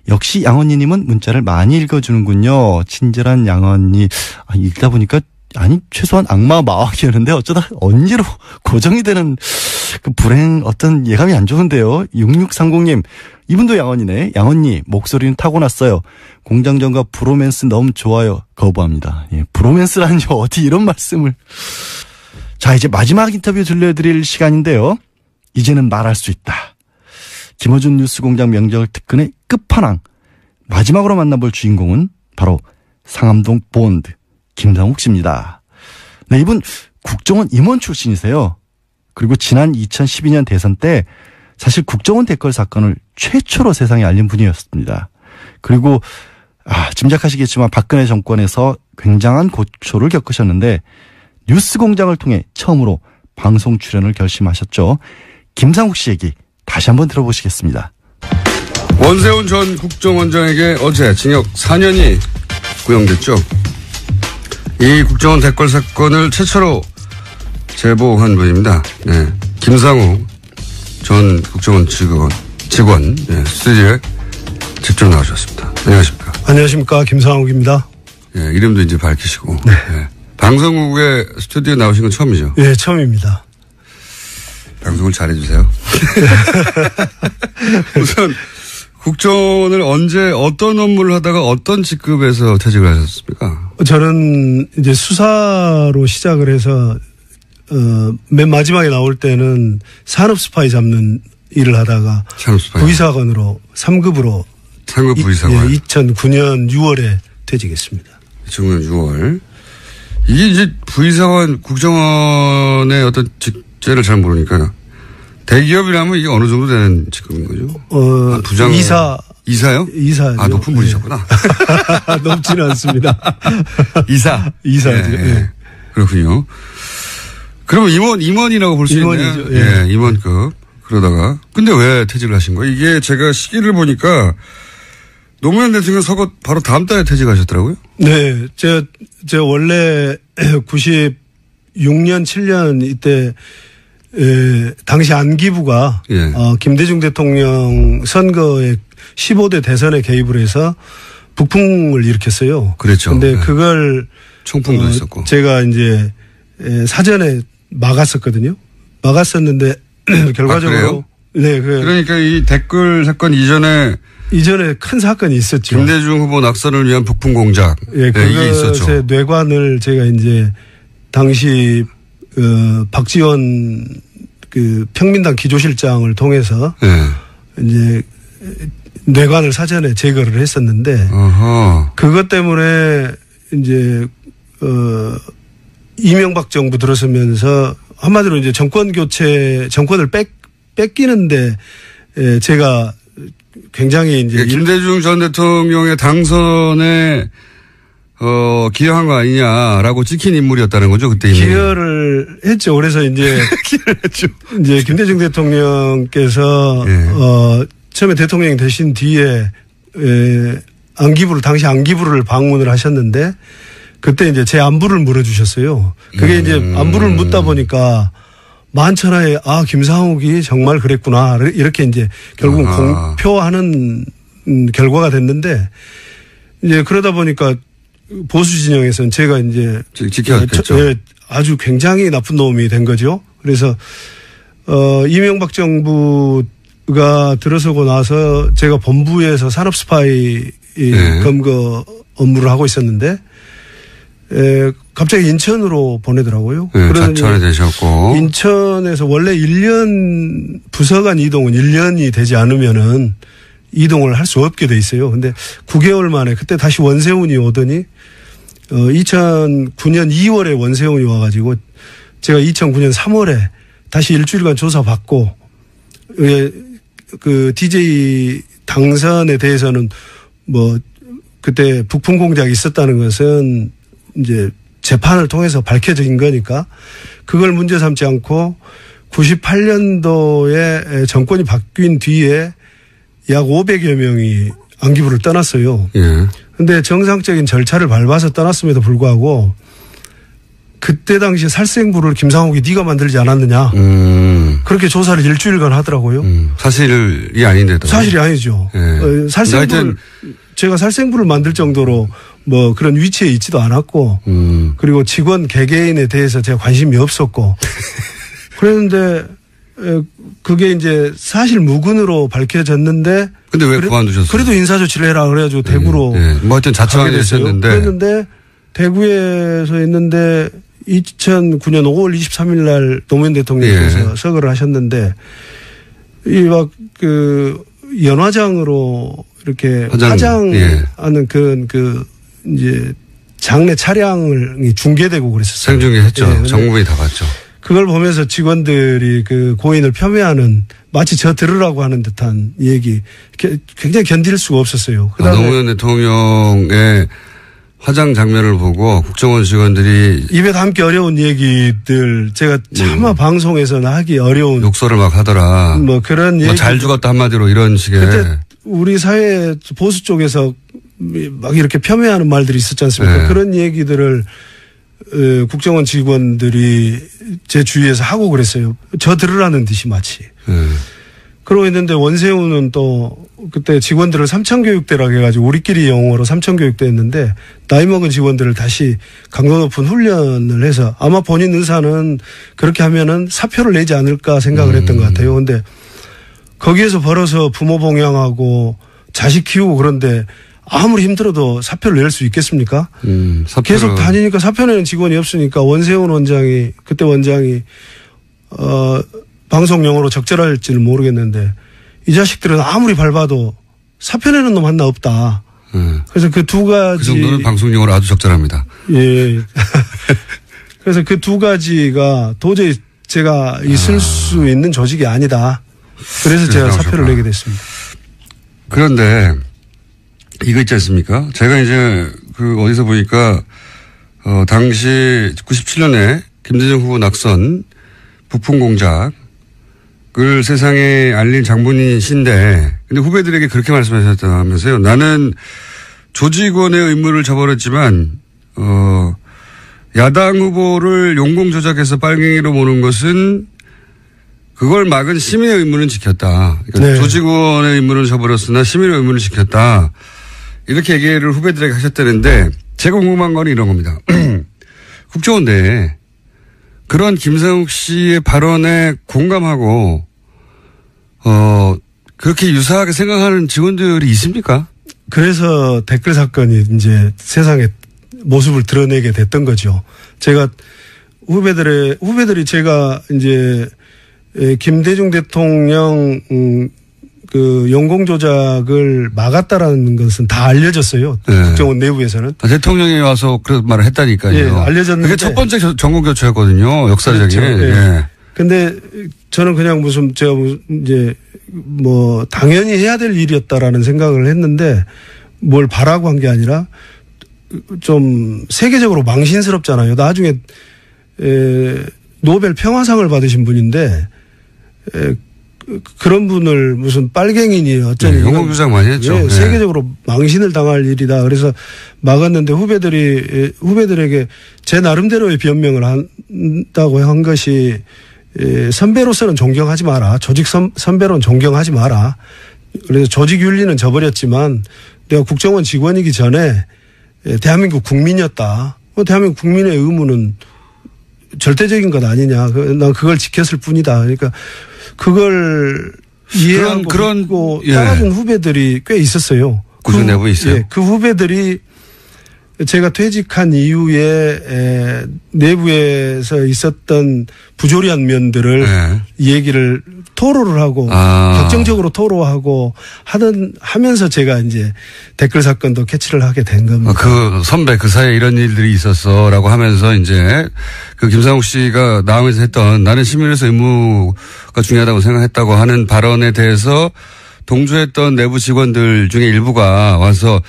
역시 양언니님은 문자를 많이 읽어주는군요. 친절한 양언니. 읽다 보니까 최소한 악마 마왕이었는데 어쩌다 언니로 고정이 되는 그 불행 어떤 예감이 안 좋은데요. 6630님, 이분도 양언니네. 양언니 목소리는 타고났어요. 공장장과 브로맨스 너무 좋아요. 거부합니다. 예, 브로맨스라니 어디 이런 말씀을. 자, 이제 마지막 인터뷰 들려드릴 시간인데요. 이제는 말할 수 있다. 김어준 뉴스공장 명절 특근의 끝판왕. 마지막으로 만나볼 주인공은 바로 상암동 본드 김상욱 씨입니다. 네, 이분 국정원 임원 출신이세요. 그리고 지난 2012년 대선 때 사실 국정원 댓글 사건을 최초로 세상에 알린 분이었습니다. 그리고 짐작하시겠지만 박근혜 정권에서 굉장한 고초를 겪으셨는데 뉴스공장을 통해 처음으로 방송 출연을 결심하셨죠. 김상욱 씨 얘기 다시 한번 들어보시겠습니다. 원세훈 전 국정원장에게 어제 징역 4년이 구형됐죠. 이 국정원 댓글 사건을 최초로 제보한 분입니다. 네, 김상욱 전 국정원 직원 스튜디오에 직접 나오셨습니다. 안녕하십니까? 안녕하십니까, 김상욱입니다. 예, 이름도 이제 밝히시고. 네. 예. 방송국에 스튜디오에 나오신 건 처음이죠? 예, 처음입니다. 방송을 잘해주세요. 우선 국정원을 언제 어떤 업무를 하다가 어떤 직급에서 퇴직을 하셨습니까? 저는 이제 수사로 시작을 해서 맨 마지막에 나올 때는 산업 스파이 잡는 일을 하다가 부의사관으로 3급으로 3급 부의사관. 2009년 6월에 퇴직했습니다. 2009년 6월. 이게 이제 부의사관 국정원의 어떤 직제를 잘 모르니까 대기업이라면 이게 어느 정도 되는 직급인 거죠? 부장. 이사요? 이사. 높은 분이셨구나. 높지는 않습니다. 이사. 이사죠. 예. 예. 그렇군요. 그러면 임원이라고 볼 수 있네요. 예, 임원급. 그러다가. 근데 왜 퇴직을 하신 거예요? 이게 제가 시기를 보니까 노무현 대통령 서거 바로 다음 달에 퇴직하셨더라고요. 네. 제가 원래 6년, 7년 이때 당시 안기부가 예. 김대중 대통령 선거에 15대 대선에 개입을 해서 북풍을 일으켰어요. 그렇죠. 근데 네. 그걸 총풍도 있었고 제가 이제 사전에 막았었거든요. 막았었는데 결과적으로 네, 그러니까 이 댓글 사건 이전에 큰 사건이 있었죠. 김대중 후보 낙선을 위한 북풍 공작. 예, 네, 이게 있었죠. 그것의 뇌관을 제가 이제 당시 박지원 그 평민당 기조실장을 통해서 이제 뇌관을 사전에 제거를 했었는데 그것 때문에 이제 이명박 정부 들어서면서 한마디로 이제 정권을 뺏기는데 제가 굉장히 이제 김대중 전 대통령의 당선에 기여한 거 아니냐라고 찍힌 인물이었다는 거죠 그때 이미. 기여를 했죠. 그래서 이제 기여를 했죠. 이제 김대중 대통령께서 처음에 대통령이 되신 뒤에 당시 안기부를 방문을 하셨는데 그때 이제 제 안부를 물어주셨어요. 그게 이제 안부를 묻다 보니까 만천하에 김상욱이 정말 그랬구나 이렇게 이제 결국은 공표하는 결과가 됐는데 이제 그러다 보니까 보수 진영에서는 제가 이제 지켜왔겠죠. 아주 굉장히 나쁜 놈이 된 거죠. 그래서 이명박 정부가 들어서고 나서 제가 본부에서 산업 스파이 검거 업무를 하고 있었는데 갑자기 인천으로 보내더라고요. 자천에 되셨고. 인천에서 원래 1년 부서간 이동은 1년이 되지 않으면은 이동을 할 수 없게 돼 있어요. 근데 9개월 만에 그때 다시 원세훈이 오더니 2009년 2월에 원세훈이 와가지고 제가 2009년 3월에 다시 일주일간 조사받고 그 DJ 당선에 대해서는 뭐 그때 북풍 공작이 있었다는 것은 이제 재판을 통해서 밝혀진 거니까 그걸 문제 삼지 않고 98년도에 정권이 바뀐 뒤에 약 500여 명이 안기부를 떠났어요. 그런데 정상적인 절차를 밟아서 떠났음에도 불구하고 그때 당시에 살생부를 김상욱이 네가 만들지 않았느냐. 그렇게 조사를 일주일간 하더라고요. 사실이 아닌데도. 사실이 아니죠. 살생부를 제가 살생부를 만들 정도로 뭐 그런 위치에 있지도 않았고 그리고 직원 개개인에 대해서 제가 관심이 없었고 그랬는데 그게 이제 사실 무근으로 밝혀졌는데 근데 왜 그만두셨어요? 그래도 인사조치를 해라 그래가지고 대구로 뭐 하여튼 자청하게 됐었는데 그랬는데 대구에서 했는데 2009년 5월 23일 날 노무현 대통령께서 서거를 하셨는데 이 막 그 연화장으로 이렇게 화장하는 그 이제 장례 차량이 중계되고 그랬었어요. 생중계했죠. 전국민이 다 봤죠. 그걸 보면서 직원들이 그 고인을 폄훼하는 마치 저 들으라고 하는 듯한 얘기 굉장히 견딜 수가 없었어요. 노무현 대통령의 화장 장면을 보고 국정원 직원들이 입에 담기 어려운 얘기들 제가 차마 방송에서는 하기 어려운 욕설을 막 하더라. 뭐 그런 얘기. 잘 죽었다 한마디로 이런 식의. 그때 우리 사회 보수 쪽에서 막 이렇게 폄훼하는 말들이 있었지 않습니까? 그런 얘기들을 국정원 직원들이 제 주위에서 하고 그랬어요. 저 들으라는 듯이 마치. 그러고 있는데 원세훈은 또 그때 직원들을 삼천교육대라고 해가지고 우리끼리 영어로 삼천교육대 했는데 나이 먹은 직원들을 다시 강도 높은 훈련을 해서 아마 본인 의사는 그렇게 하면은 사표를 내지 않을까 생각을 했던 것 같아요. 근데 거기에서 벌어서 부모 봉양하고 자식 키우고 그런데 아무리 힘들어도 사표를 낼 수 있겠습니까? 계속 다니니까 사표 내는 직원이 없으니까 원세훈 원장이 그때 원장이 방송 용어로 적절할지는 모르겠는데 이 자식들은 아무리 밟아도 사표 내는 놈 하나 없다. 그래서 그 두 가지. 그 정도는 방송 용어로 아주 적절합니다. 예. 그래서 그 두 가지가 도저히 제가 있을 수 있는 조직이 아니다. 그래서 제가 사표를 내게 됐습니다. 그런데 이거 있지 않습니까? 제가 이제 그 어디서 보니까 당시 97년에 김대중 후보 낙선 부품 공작을 세상에 알린 장본인이신데 근데 후배들에게 그렇게 말씀하셨다면서요. 나는 조직원의 의무를 저버렸지만 야당 후보를 용공 조작해서 빨갱이로 모는 것은 그걸 막은 시민의 의무는 지켰다. 그러니까 네. 조직원의 의무는 저버렸으나 시민의 의무는 지켰다. 이렇게 얘기를 후배들에게 하셨다는데 제가 궁금한 건 이런 겁니다. 국정원 내에 그런 김상욱 씨의 발언에 공감하고 그렇게 유사하게 생각하는 직원들이 있습니까? 그래서 댓글 사건이 이제 세상에 모습을 드러내게 됐던 거죠. 제가 후배들이 제가 이제 김대중 대통령 그 용공 조작을 막았다라는 것은 다 알려졌어요. 네. 국정원 내부에서는. 대통령이 와서 그런 말을 했다니까요. 예, 알려졌는데. 그게 첫 번째 정권 교체였거든요. 역사적인. 그렇죠. 예. 예. 근데 저는 그냥 제가 이제 뭐 당연히 해야 될 일이었다라는 생각을 했는데 뭘 바라고 한 게 아니라 좀 세계적으로 망신스럽잖아요. 나중에 노벨 평화상을 받으신 분인데 그런 분을 무슨 빨갱이니 어쩌니. 용공 조작 많이 했죠. 예, 세계적으로 망신을 당할 일이다. 그래서 막았는데 후배들에게 제 나름대로의 변명을 한다고 한 것이 선배로서는 존경하지 마라. 조직 선배로는 존경하지 마라. 그래서 조직 윤리는 저버렸지만 내가 국정원 직원이기 전에 대한민국 국민이었다. 대한민국 국민의 의무는 절대적인 것 아니냐. 난 그걸 지켰을 뿐이다. 그러니까 그걸 이해하고 그런 따라준 후배들이 꽤 있었어요. 국정 내부에 있어요. 그 후배들이 제가 퇴직한 이후에 내부에서 있었던 부조리한 면들을 얘기를 토로를 하고 격정적으로 토로하고 하면서 제가 이제 댓글 사건도 캐치를 하게 된 겁니다. 그 선배 그 사이에 이런 일들이 있었어라고 하면서 이제 그 김상욱 씨가 나오면서 했던 나는 시민으로서 의무가 중요하다고 생각했다고 하는 발언에 대해서 동조했던 내부 직원들 중에 일부가 와서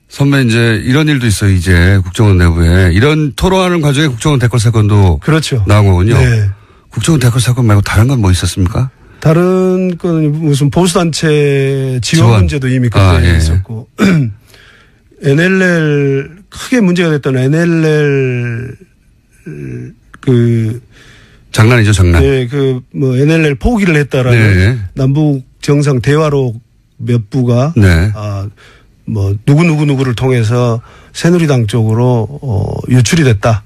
선배 이제 이런 일도 있어요. 이제 국정원 내부에 이런 토론하는 과정에 국정원 댓글 사건도 그렇죠. 나온 거군요. 네. 국정원 댓글 사건 말고 다른 건 뭐 있었습니까? 다른 건 무슨 보수단체 지원 문제도 이미 그때 있었고 NLL 크게 문제가 됐던 NLL 장난이죠, 장난. 네, 뭐 NLL 포기를 했다라는 남북 정상 대화록 몇 부가 뭐 누구를 통해서 새누리당 쪽으로 유출이 됐다.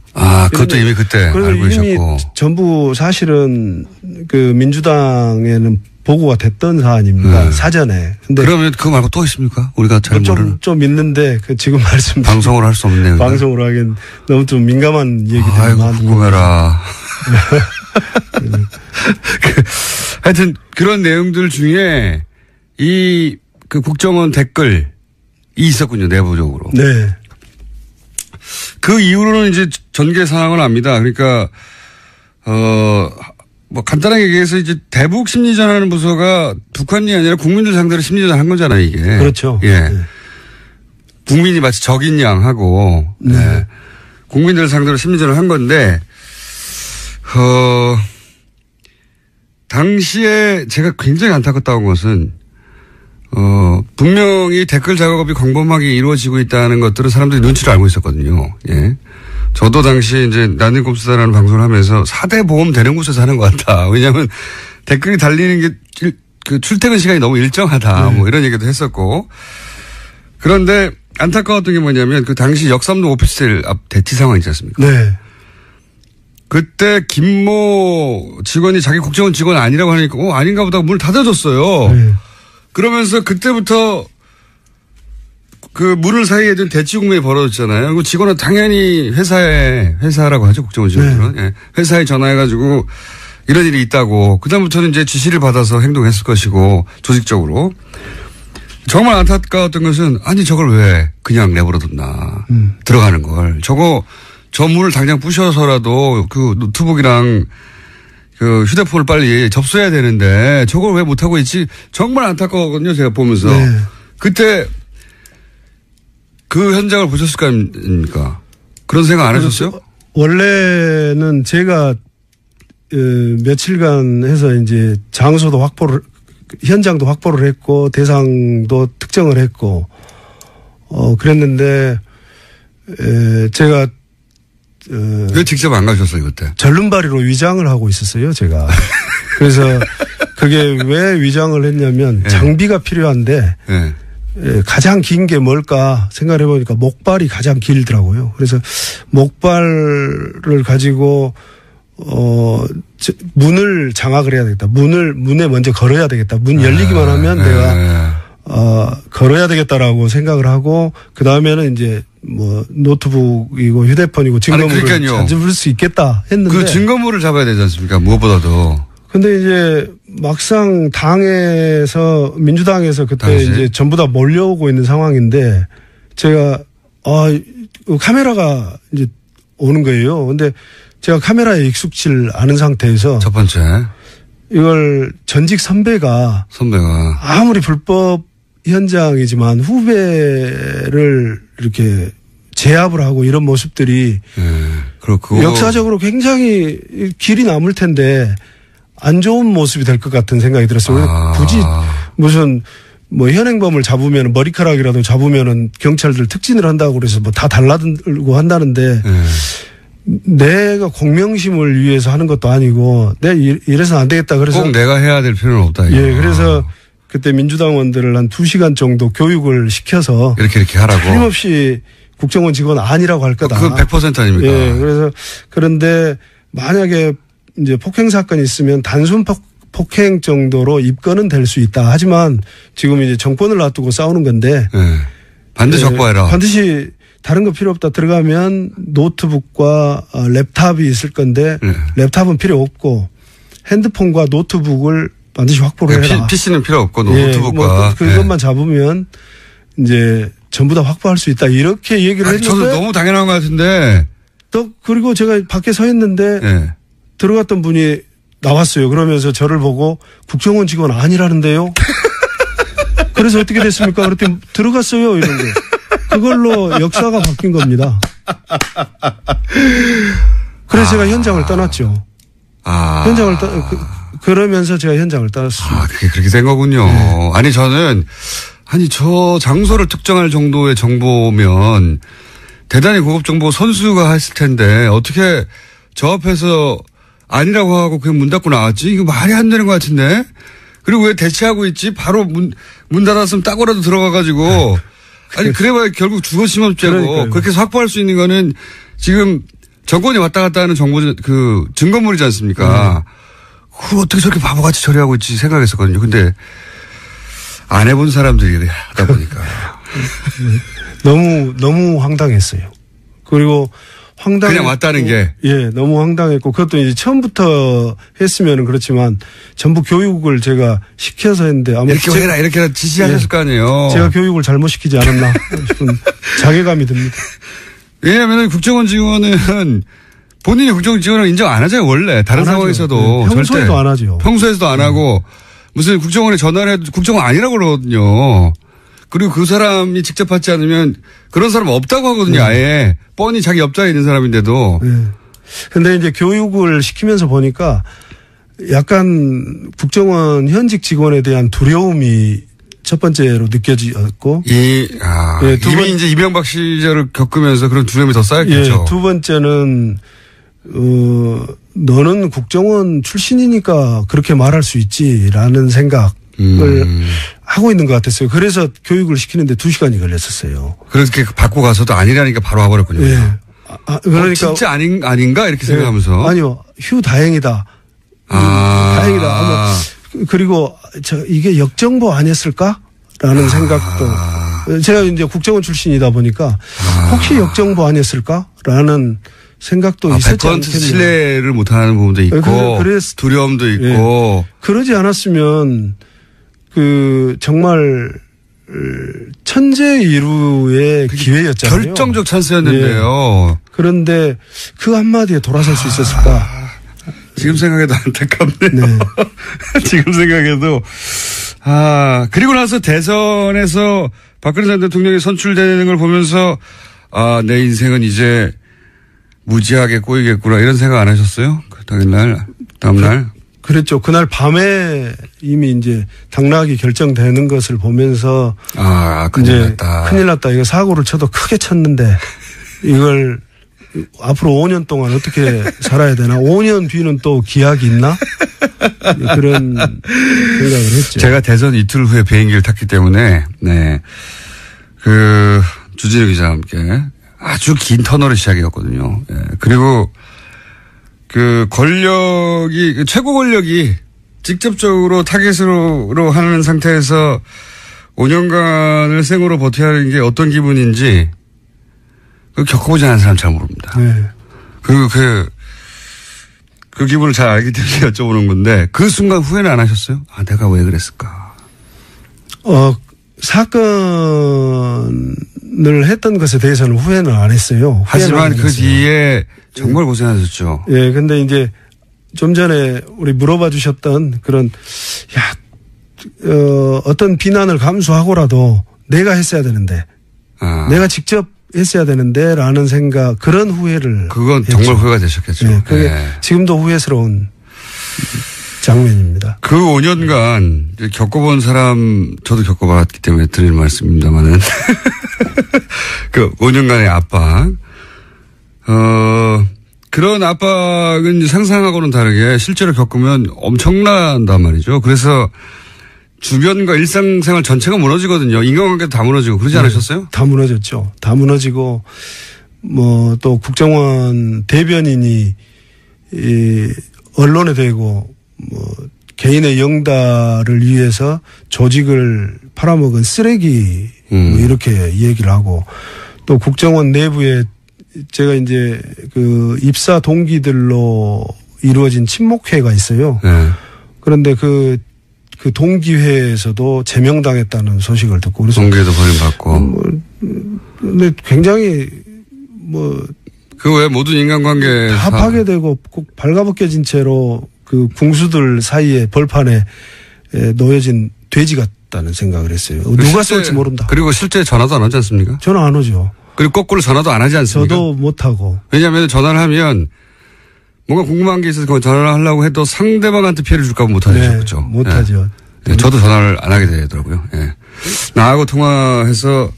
그것도 이미 그때 알고 계셨고. 이미 전부 사실은 그 민주당에는 보고가 됐던 사안입니다. 사전에. 근데 그러면 그거 말고 또 있습니까? 우리가 잘 모르는. 좀 있는데 지금 말씀 방송으로 할 수 없네요. 방송으로 하긴 너무 좀 민감한 얘기들이 많고. 궁금해라. 하여튼 그런 내용들 중에 그 국정원 댓글이 있었군요. 내부적으로. 네. 그 이후로는 이제 전개 상황을 압니다. 그러니까 뭐 간단하게 얘기해서 이제 대북 심리전하는 부서가 북한이 아니라 국민들 상대로 심리전 한 거잖아요, 이게. 그렇죠. 예. 네. 국민이 마치 적인 양 하고 국민들 상대로 심리전을 한 건데 당시에 제가 굉장히 안타깝다고 한 것은 분명히 댓글 작업이 광범하게 이루어지고 있다는 것들은 사람들이 눈치를 알고 있었거든요. 예. 저도 당시 이제 나는 꼼수다라는 방송을 하면서 4대 보험 되는 곳에서 하는 것 같다. 왜냐하면 댓글이 달리는 게 그 출퇴근 시간이 너무 일정하다. 뭐 이런 얘기도 했었고. 그런데 안타까웠던 게 뭐냐면 그 당시 역삼동 오피스텔 앞 대치 상황 있지 않습니까? 네. 그때 김모 직원이 자기 국정원 직원 아니라고 하니까 아닌가 보다 문을 닫아줬어요. 네. 그러면서 그때부터 그 문을 사이에 둔 대치 국면이 벌어졌잖아요. 그 직원은 당연히 회사라고 하죠. 국정원 직원들은. 네. 회사에 전화해가지고 이런 일이 있다고. 그다음부터는 이제 지시를 받아서 행동했을 것이고 조직적으로. 정말 안타까웠던 것은 아니 저걸 왜 그냥 내버려뒀나. 들어가는 걸. 저 문을 당장 부셔서라도 그 노트북이랑 그 휴대폰을 빨리 접수해야 되는데 저걸 왜 못하고 있지? 정말 안타까웠거든요. 제가 보면서. 네. 그때 그 현장을 보셨을 거 아닙니까? 그런 생각 안 하셨어요? 원래는 제가 며칠간 해서 이제 현장도 확보를 했고 대상도 특정을 했고 그랬는데 제가 왜 직접 안 가셨어요 그때? 절름발이로 위장을 하고 있었어요 제가. 그래서 그게 왜 위장을 했냐면 네. 장비가 필요한데 네. 가장 긴 게 뭘까 생각해 보니까 목발이 가장 길더라고요. 그래서 목발을 가지고 문을 장악을 해야 되겠다. 문에 먼저 걸어야 되겠다. 문 열리기만 하면 내가 걸어야 되겠다라고 생각을 하고 그 다음에는 이제 뭐 노트북이고 휴대폰이고 증거물을 찾을 수 있겠다 했는데 그 증거물을 잡아야 되지 않습니까? 무엇보다도. 근데 이제 막상 당에서 민주당에서 그때 당시? 이제 전부 다 몰려오고 있는 상황인데 제가 카메라가 이제 오는 거예요. 근데 제가 카메라에 익숙치를 않은 상태에서 첫 번째 이걸 전직 선배가 아무리 불법 현장이지만 후배를 이렇게 제압을 하고 이런 모습들이 그렇고 역사적으로 굉장히 길이 남을 텐데 안 좋은 모습이 될 것 같은 생각이 들었어요. 굳이 무슨 뭐 현행범을 잡으면 머리카락이라도 잡으면은 경찰들 특진을 한다고 그래서 뭐 다 달라들고 한다는데 내가 공명심을 위해서 하는 것도 아니고 내가 이래서 안 되겠다 그래서 꼭 내가 해야 될 필요는 없다. 이거. 예, 그래서 그때 민주당원들을 한 2시간 정도 교육을 시켜서 이렇게 하라고. 틀림없이 국정원 직원 아니라고 할 거다. 그건 100% 아닙니까? 예, 그래서 그런데 만약에 이제 폭행 사건이 있으면 단순 폭행 정도로 입건은 될 수 있다. 하지만 지금 이제 정권을 놔두고 싸우는 건데. 네. 반드시 확보해라. 반드시 다른 거 필요 없다. 들어가면 노트북과 랩탑이 있을 건데 랩탑은 필요 없고 핸드폰과 노트북을 반드시 확보를 해라. PC는 필요 없고 노트북과. 뭐 그것만 잡으면 이제 전부 다 확보할 수 있다. 이렇게 얘기를 했는데. 저도 너무 당연한 것 같은데. 또 그리고 제가 밖에 서 있는데 들어갔던 분이 나왔어요. 그러면서 저를 보고 국정원 직원 아니라는데요. 그래서 어떻게 됐습니까? 그랬더니 들어갔어요. 이런 거. 그걸로 역사가 바뀐 겁니다. 그래서 제가 현장을 떠났죠. 현장을 그러면서 제가 현장을 떠났습니다. 그게 그렇게 된 거군요. 네. 아니 저는 저 장소를 특정할 정도의 정보면 대단히 고급 정보 선수가 했을 텐데 어떻게 저 앞에서 아니라고 하고 그냥 문 닫고 나왔지? 이거 말이 안 되는 것 같은데? 그리고 왜 대치하고 있지? 바로 문 닫았으면 따고라도 들어가가지고. 아니, 그래봐야 결국 주거침입죄고. 그렇게 해서 확보할 수 있는 거는 지금 정권이 왔다 갔다 하는 증거물이지 않습니까? 그걸 어떻게 저렇게 바보같이 처리하고 있지 생각했었거든요. 근데 안 해본 사람들이 하다 보니까. 너무 황당했어요. 그리고 그냥 왔다는 게. 예, 너무 황당했고, 그것도 이제 처음부터 했으면은 그렇지만 전부 교육을 제가 시켜서 했는데 아마 이렇게 해라, 이렇게 해라 지시하셨을 거 아니에요. 제가 교육을 잘못 시키지 않았나 싶은 자괴감이 듭니다. 왜냐하면 국정원 직원은 본인이 국정원 직원을 인정 안 하잖아요, 원래. 다른 상황에서도. 네, 평소에도 절대. 안 하죠. 평소에도 안 하고 무슨 국정원에 전화를 해도 국정원 아니라고 그러거든요. 그리고 그 사람이 직접 받지 않으면 그런 사람 없다고 하거든요, 아예. 뻔히 자기 옆자리에 있는 사람인데도. 네. 근데 이제 교육을 시키면서 보니까 약간 국정원 현직 직원에 대한 두려움이 첫 번째로 느껴졌고. 이미 이제 이명박 시절을 겪으면서 그런 두려움이 더 쌓였겠죠. 두 번째는, 너는 국정원 출신이니까 그렇게 말할 수 있지라는 생각을 하고 있는 것 같았어요. 그래서 교육을 시키는데 2시간이 걸렸었어요. 그렇게 받고 가서도 아니라니까 바로 와버렸군요. 예. 그러니까. 진짜 아닌가? 이렇게 생각하면서. 아니요. 다행이다. 다행이다. 그리고 이게 역정보 아니었을까? 라는 생각도. 제가 이제 국정원 출신이다 보니까 혹시 역정보 아니었을까? 라는 생각도 있었지 않겠냐. 신뢰를 못하는 부분도 있고 두려움도 있고. 그러지 않았으면 정말 천재이루의 기회였잖아요. 결정적 찬스였는데요. 그런데 그 한마디에 돌아설 수 있었을까? 지금 생각해도 안타깝네요. 네. 지금 생각해도. 그리고 나서 대선에서 박근혜 전 대통령이 선출되는 걸 보면서 내 인생은 이제 무지하게 꼬이겠구나 이런 생각 안 하셨어요? 그 다음날? 그랬죠. 그날 밤에 이미 이제 당락이 결정되는 것을 보면서 큰일 났다. 큰일 났다. 이거 사고를 쳐도 크게 쳤는데 이걸 앞으로 5년 동안 어떻게 살아야 되나? 5년 뒤는 또 기약이 있나? 그런 생각을 했죠. 제가 대선 이틀 후에 비행기를 탔기 때문에, 네. 주진우 기자와 함께 아주 긴 터널의 시작이었거든요. 예. 그리고 권력이, 최고 권력이 직접적으로 타겟으로 하는 상태에서 5년간을 생으로 버텨야 하는 게 어떤 기분인지 겪어보지 않은 사람 잘 모릅니다. 네. 그 기분을 잘 알기 때문에 여쭤보는 건데 그 순간 후회는 안 하셨어요? 아, 내가 왜 그랬을까? 사건을 했던 것에 대해서는 후회는 안 했어요. 하지만 그 뒤에 정말 고생하셨죠. 예, 근데 이제 좀 전에 우리 물어봐 주셨던 그런, 어떤 비난을 감수하고라도 내가 했어야 되는데, 내가 직접 했어야 되는데, 라는 생각, 그런 후회를. 그건 했죠. 정말 후회가 되셨겠죠. 네, 그게 지금도 후회스러운 장면입니다. 그 5년간 겪어본 사람, 저도 겪어봤기 때문에 드리는 말씀입니다만은. 그 5년간의 압박. 그런 압박은 상상하고는 다르게 실제로 겪으면 엄청난단 말이죠. 그래서 주변과 일상생활 전체가 무너지거든요. 인간관계도 다 무너지고 그러지 않으셨어요? 다 무너졌죠. 다 무너지고 또 국정원 대변인이 언론에 대고 개인의 영달을 위해서 조직을 팔아먹은 쓰레기 이렇게 얘기를 하고 또 국정원 내부에 제가 이제 입사 동기들로 이루어진 친목회가 있어요. 네. 그런데 그 동기회에서도 제명당했다는 소식을 듣고 그래서 동기회도 버림받고. 근데 굉장히 그 외 모든 인간관계 다 파괴되고 꼭 발가벗겨진 채로 그 궁수들 사이에 벌판에 놓여진 돼지 같다는 생각을 했어요. 누가 쏠지 모른다. 그리고 실제 전화도 안 하지 않습니까? 전화 안 오죠. 그리고 거꾸로 전화도 안 하지 않습니까? 저도 못하고. 왜냐하면 전화를 하면 뭔가 궁금한 게 있어서 전화를 하려고 해도 상대방한테 피해를 줄까 봐 못하죠. 네, 그렇죠? 못하죠. 네, 저도 전화를 안 하게 되더라고요. 네. 나하고 통화해서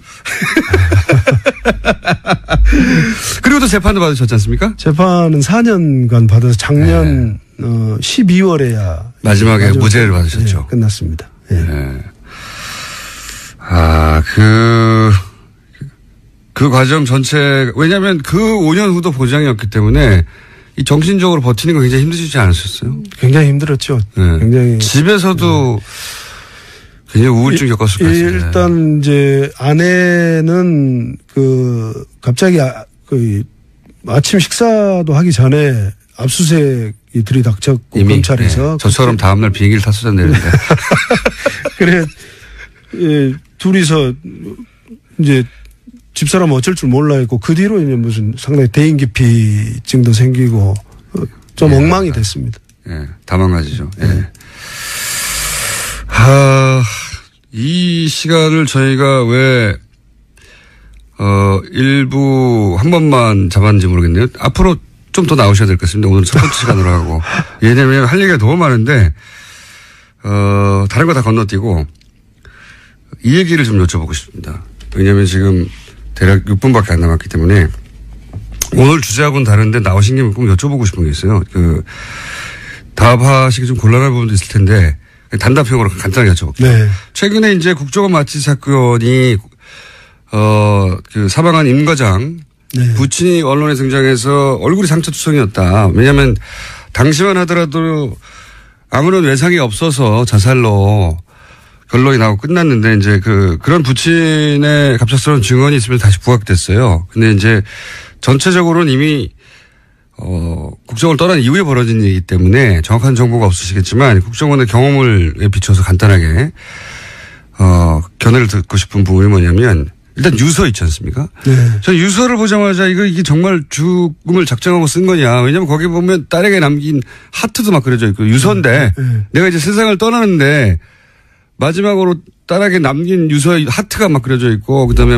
그리고 또 재판도 받으셨지 않습니까? 재판은 4년간 받아서 작년 12월에야 마지막에 무죄를 받으셨죠. 네, 끝났습니다. 네. 네. 그 과정 전체, 왜냐하면 그 5년 후도 보장이었기 때문에 이 정신적으로 버티는 거 굉장히 힘드시지 않으셨어요? 굉장히 힘들었죠. 네. 굉장히. 집에서도 굉장히 우울증 겪었을 것 같아요. 일단 이제 아내는 갑자기 아침 식사도 하기 전에 압수수색이 들이닥쳤고 이미 검찰에서. 네. 저처럼 다음날 비행기를 탔어야 되는데. 그래 둘이서 이제 집사람은 어쩔 줄 몰라 했고 그 뒤로 이제 무슨 상당히 대인기피증도 생기고 좀 엉망이 됐습니다. 예, 다 망가지죠. 예. 이 시간을 저희가 왜 일부 한 번만 잡았는지 모르겠네요. 앞으로 좀 더 나오셔야 될 것 같습니다. 오늘 첫 번째 시간으로 하고. 왜냐면 할 얘기가 너무 많은데 다른 거 다 건너뛰고 이 얘기를 좀 여쭤보고 싶습니다. 왜냐면 지금 대략 6분밖에 안 남았기 때문에 오늘 주제하고는 다른데 나오신 김에 꼭 여쭤보고 싶은 게 있어요. 답하시기 좀 곤란한 부분도 있을 텐데 단답형으로 간단하게 여쭤볼게요. 네. 최근에 이제 국정원 마취 사건이 사망한 임 과장 네. 부친이 언론에 등장해서 얼굴이 상처투성이었다. 왜냐하면 당시만 하더라도 아무런 외상이 없어서 자살로 결론이 나고 끝났는데 이제 그런 부친의 갑작스러운 증언이 있으면 다시 부각됐어요. 근데 이제 전체적으로는 이미 국정원을 떠난 이후에 벌어진 일이기 때문에 정확한 정보가 없으시겠지만 국정원의 경험을 비춰서 간단하게 견해를 듣고 싶은 부분이 뭐냐면 일단 유서 있지 않습니까? 네. 저는 유서를 보자마자 이게 정말 죽음을 작정하고 쓴 거냐. 왜냐면 거기 보면 딸에게 남긴 하트도 막 그려져 있고 유서인데 내가 이제 세상을 떠나는데 마지막으로 딸에게 남긴 유서에 하트가 막 그려져 있고 그다음에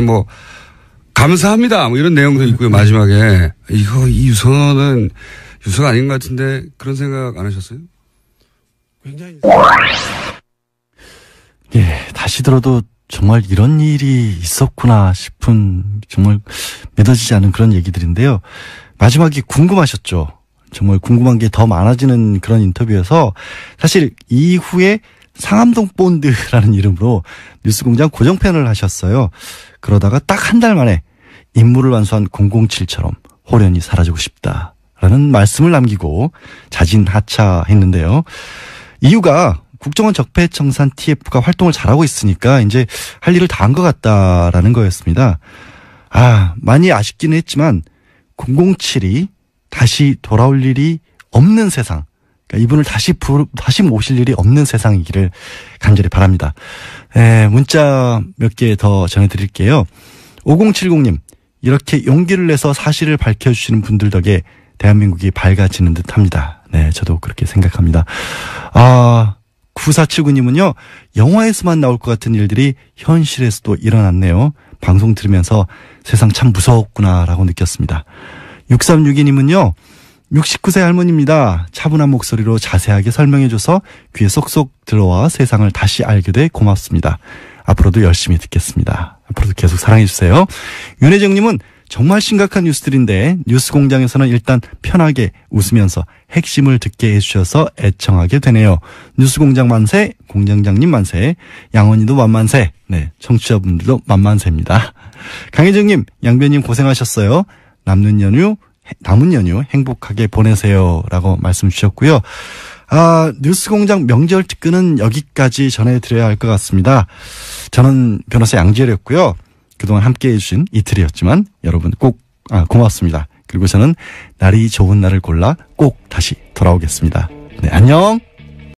감사합니다. 이런 내용도 있고요. 마지막에 이 유서는 유서가 아닌 것 같은데 그런 생각 안 하셨어요? 굉장히. 예, 다시 들어도 정말 이런 일이 있었구나 싶은 정말 믿어지지 않은 그런 얘기들인데요. 마지막이 궁금하셨죠. 정말 궁금한 게 더 많아지는 그런 인터뷰여서 사실 이후에 상암동 본드라는 이름으로 뉴스공장 고정편을 하셨어요. 그러다가 딱 한 달 만에 임무를 완수한 007처럼 호련히 사라지고 싶다라는 말씀을 남기고 자진하차했는데요. 이유가 국정원 적폐청산 TF가 활동을 잘하고 있으니까 이제 할 일을 다 한 것 같다라는 거였습니다. 많이 아쉽기는 했지만 007이 다시 돌아올 일이 없는 세상, 그러니까 이분을 다시 모실 일이 없는 세상이기를 간절히 바랍니다. 문자 몇 개 더 전해드릴게요. 5070님, 이렇게 용기를 내서 사실을 밝혀주시는 분들 덕에 대한민국이 밝아지는 듯합니다. 네, 저도 그렇게 생각합니다. 9479님은요, 영화에서만 나올 것 같은 일들이 현실에서도 일어났네요. 방송 들으면서 세상 참 무서웠구나라고 느꼈습니다. 6362님은요, 69세 할머니입니다. 차분한 목소리로 자세하게 설명해줘서 귀에 쏙쏙 들어와 세상을 다시 알게 돼 고맙습니다. 앞으로도 열심히 듣겠습니다. 앞으로도 계속 사랑해주세요. 윤혜정님은 정말 심각한 뉴스들인데 뉴스공장에서는 일단 편하게 웃으면서 핵심을 듣게 해주셔서 애청하게 되네요. 뉴스공장 만세, 공장장님 만세, 양원이도 만만세, 네, 청취자분들도 만만세입니다. 강혜정님, 양변님 고생하셨어요. 남은 연휴 행복하게 보내세요 라고 말씀 주셨고요. 뉴스공장 명절 특근은 여기까지 전해드려야 할 것 같습니다. 저는 변호사 양지열이었고요. 그동안 함께해 주신 이틀이었지만 여러분 꼭 고맙습니다. 그리고 저는 날이 좋은 날을 골라 꼭 다시 돌아오겠습니다. 네, 안녕.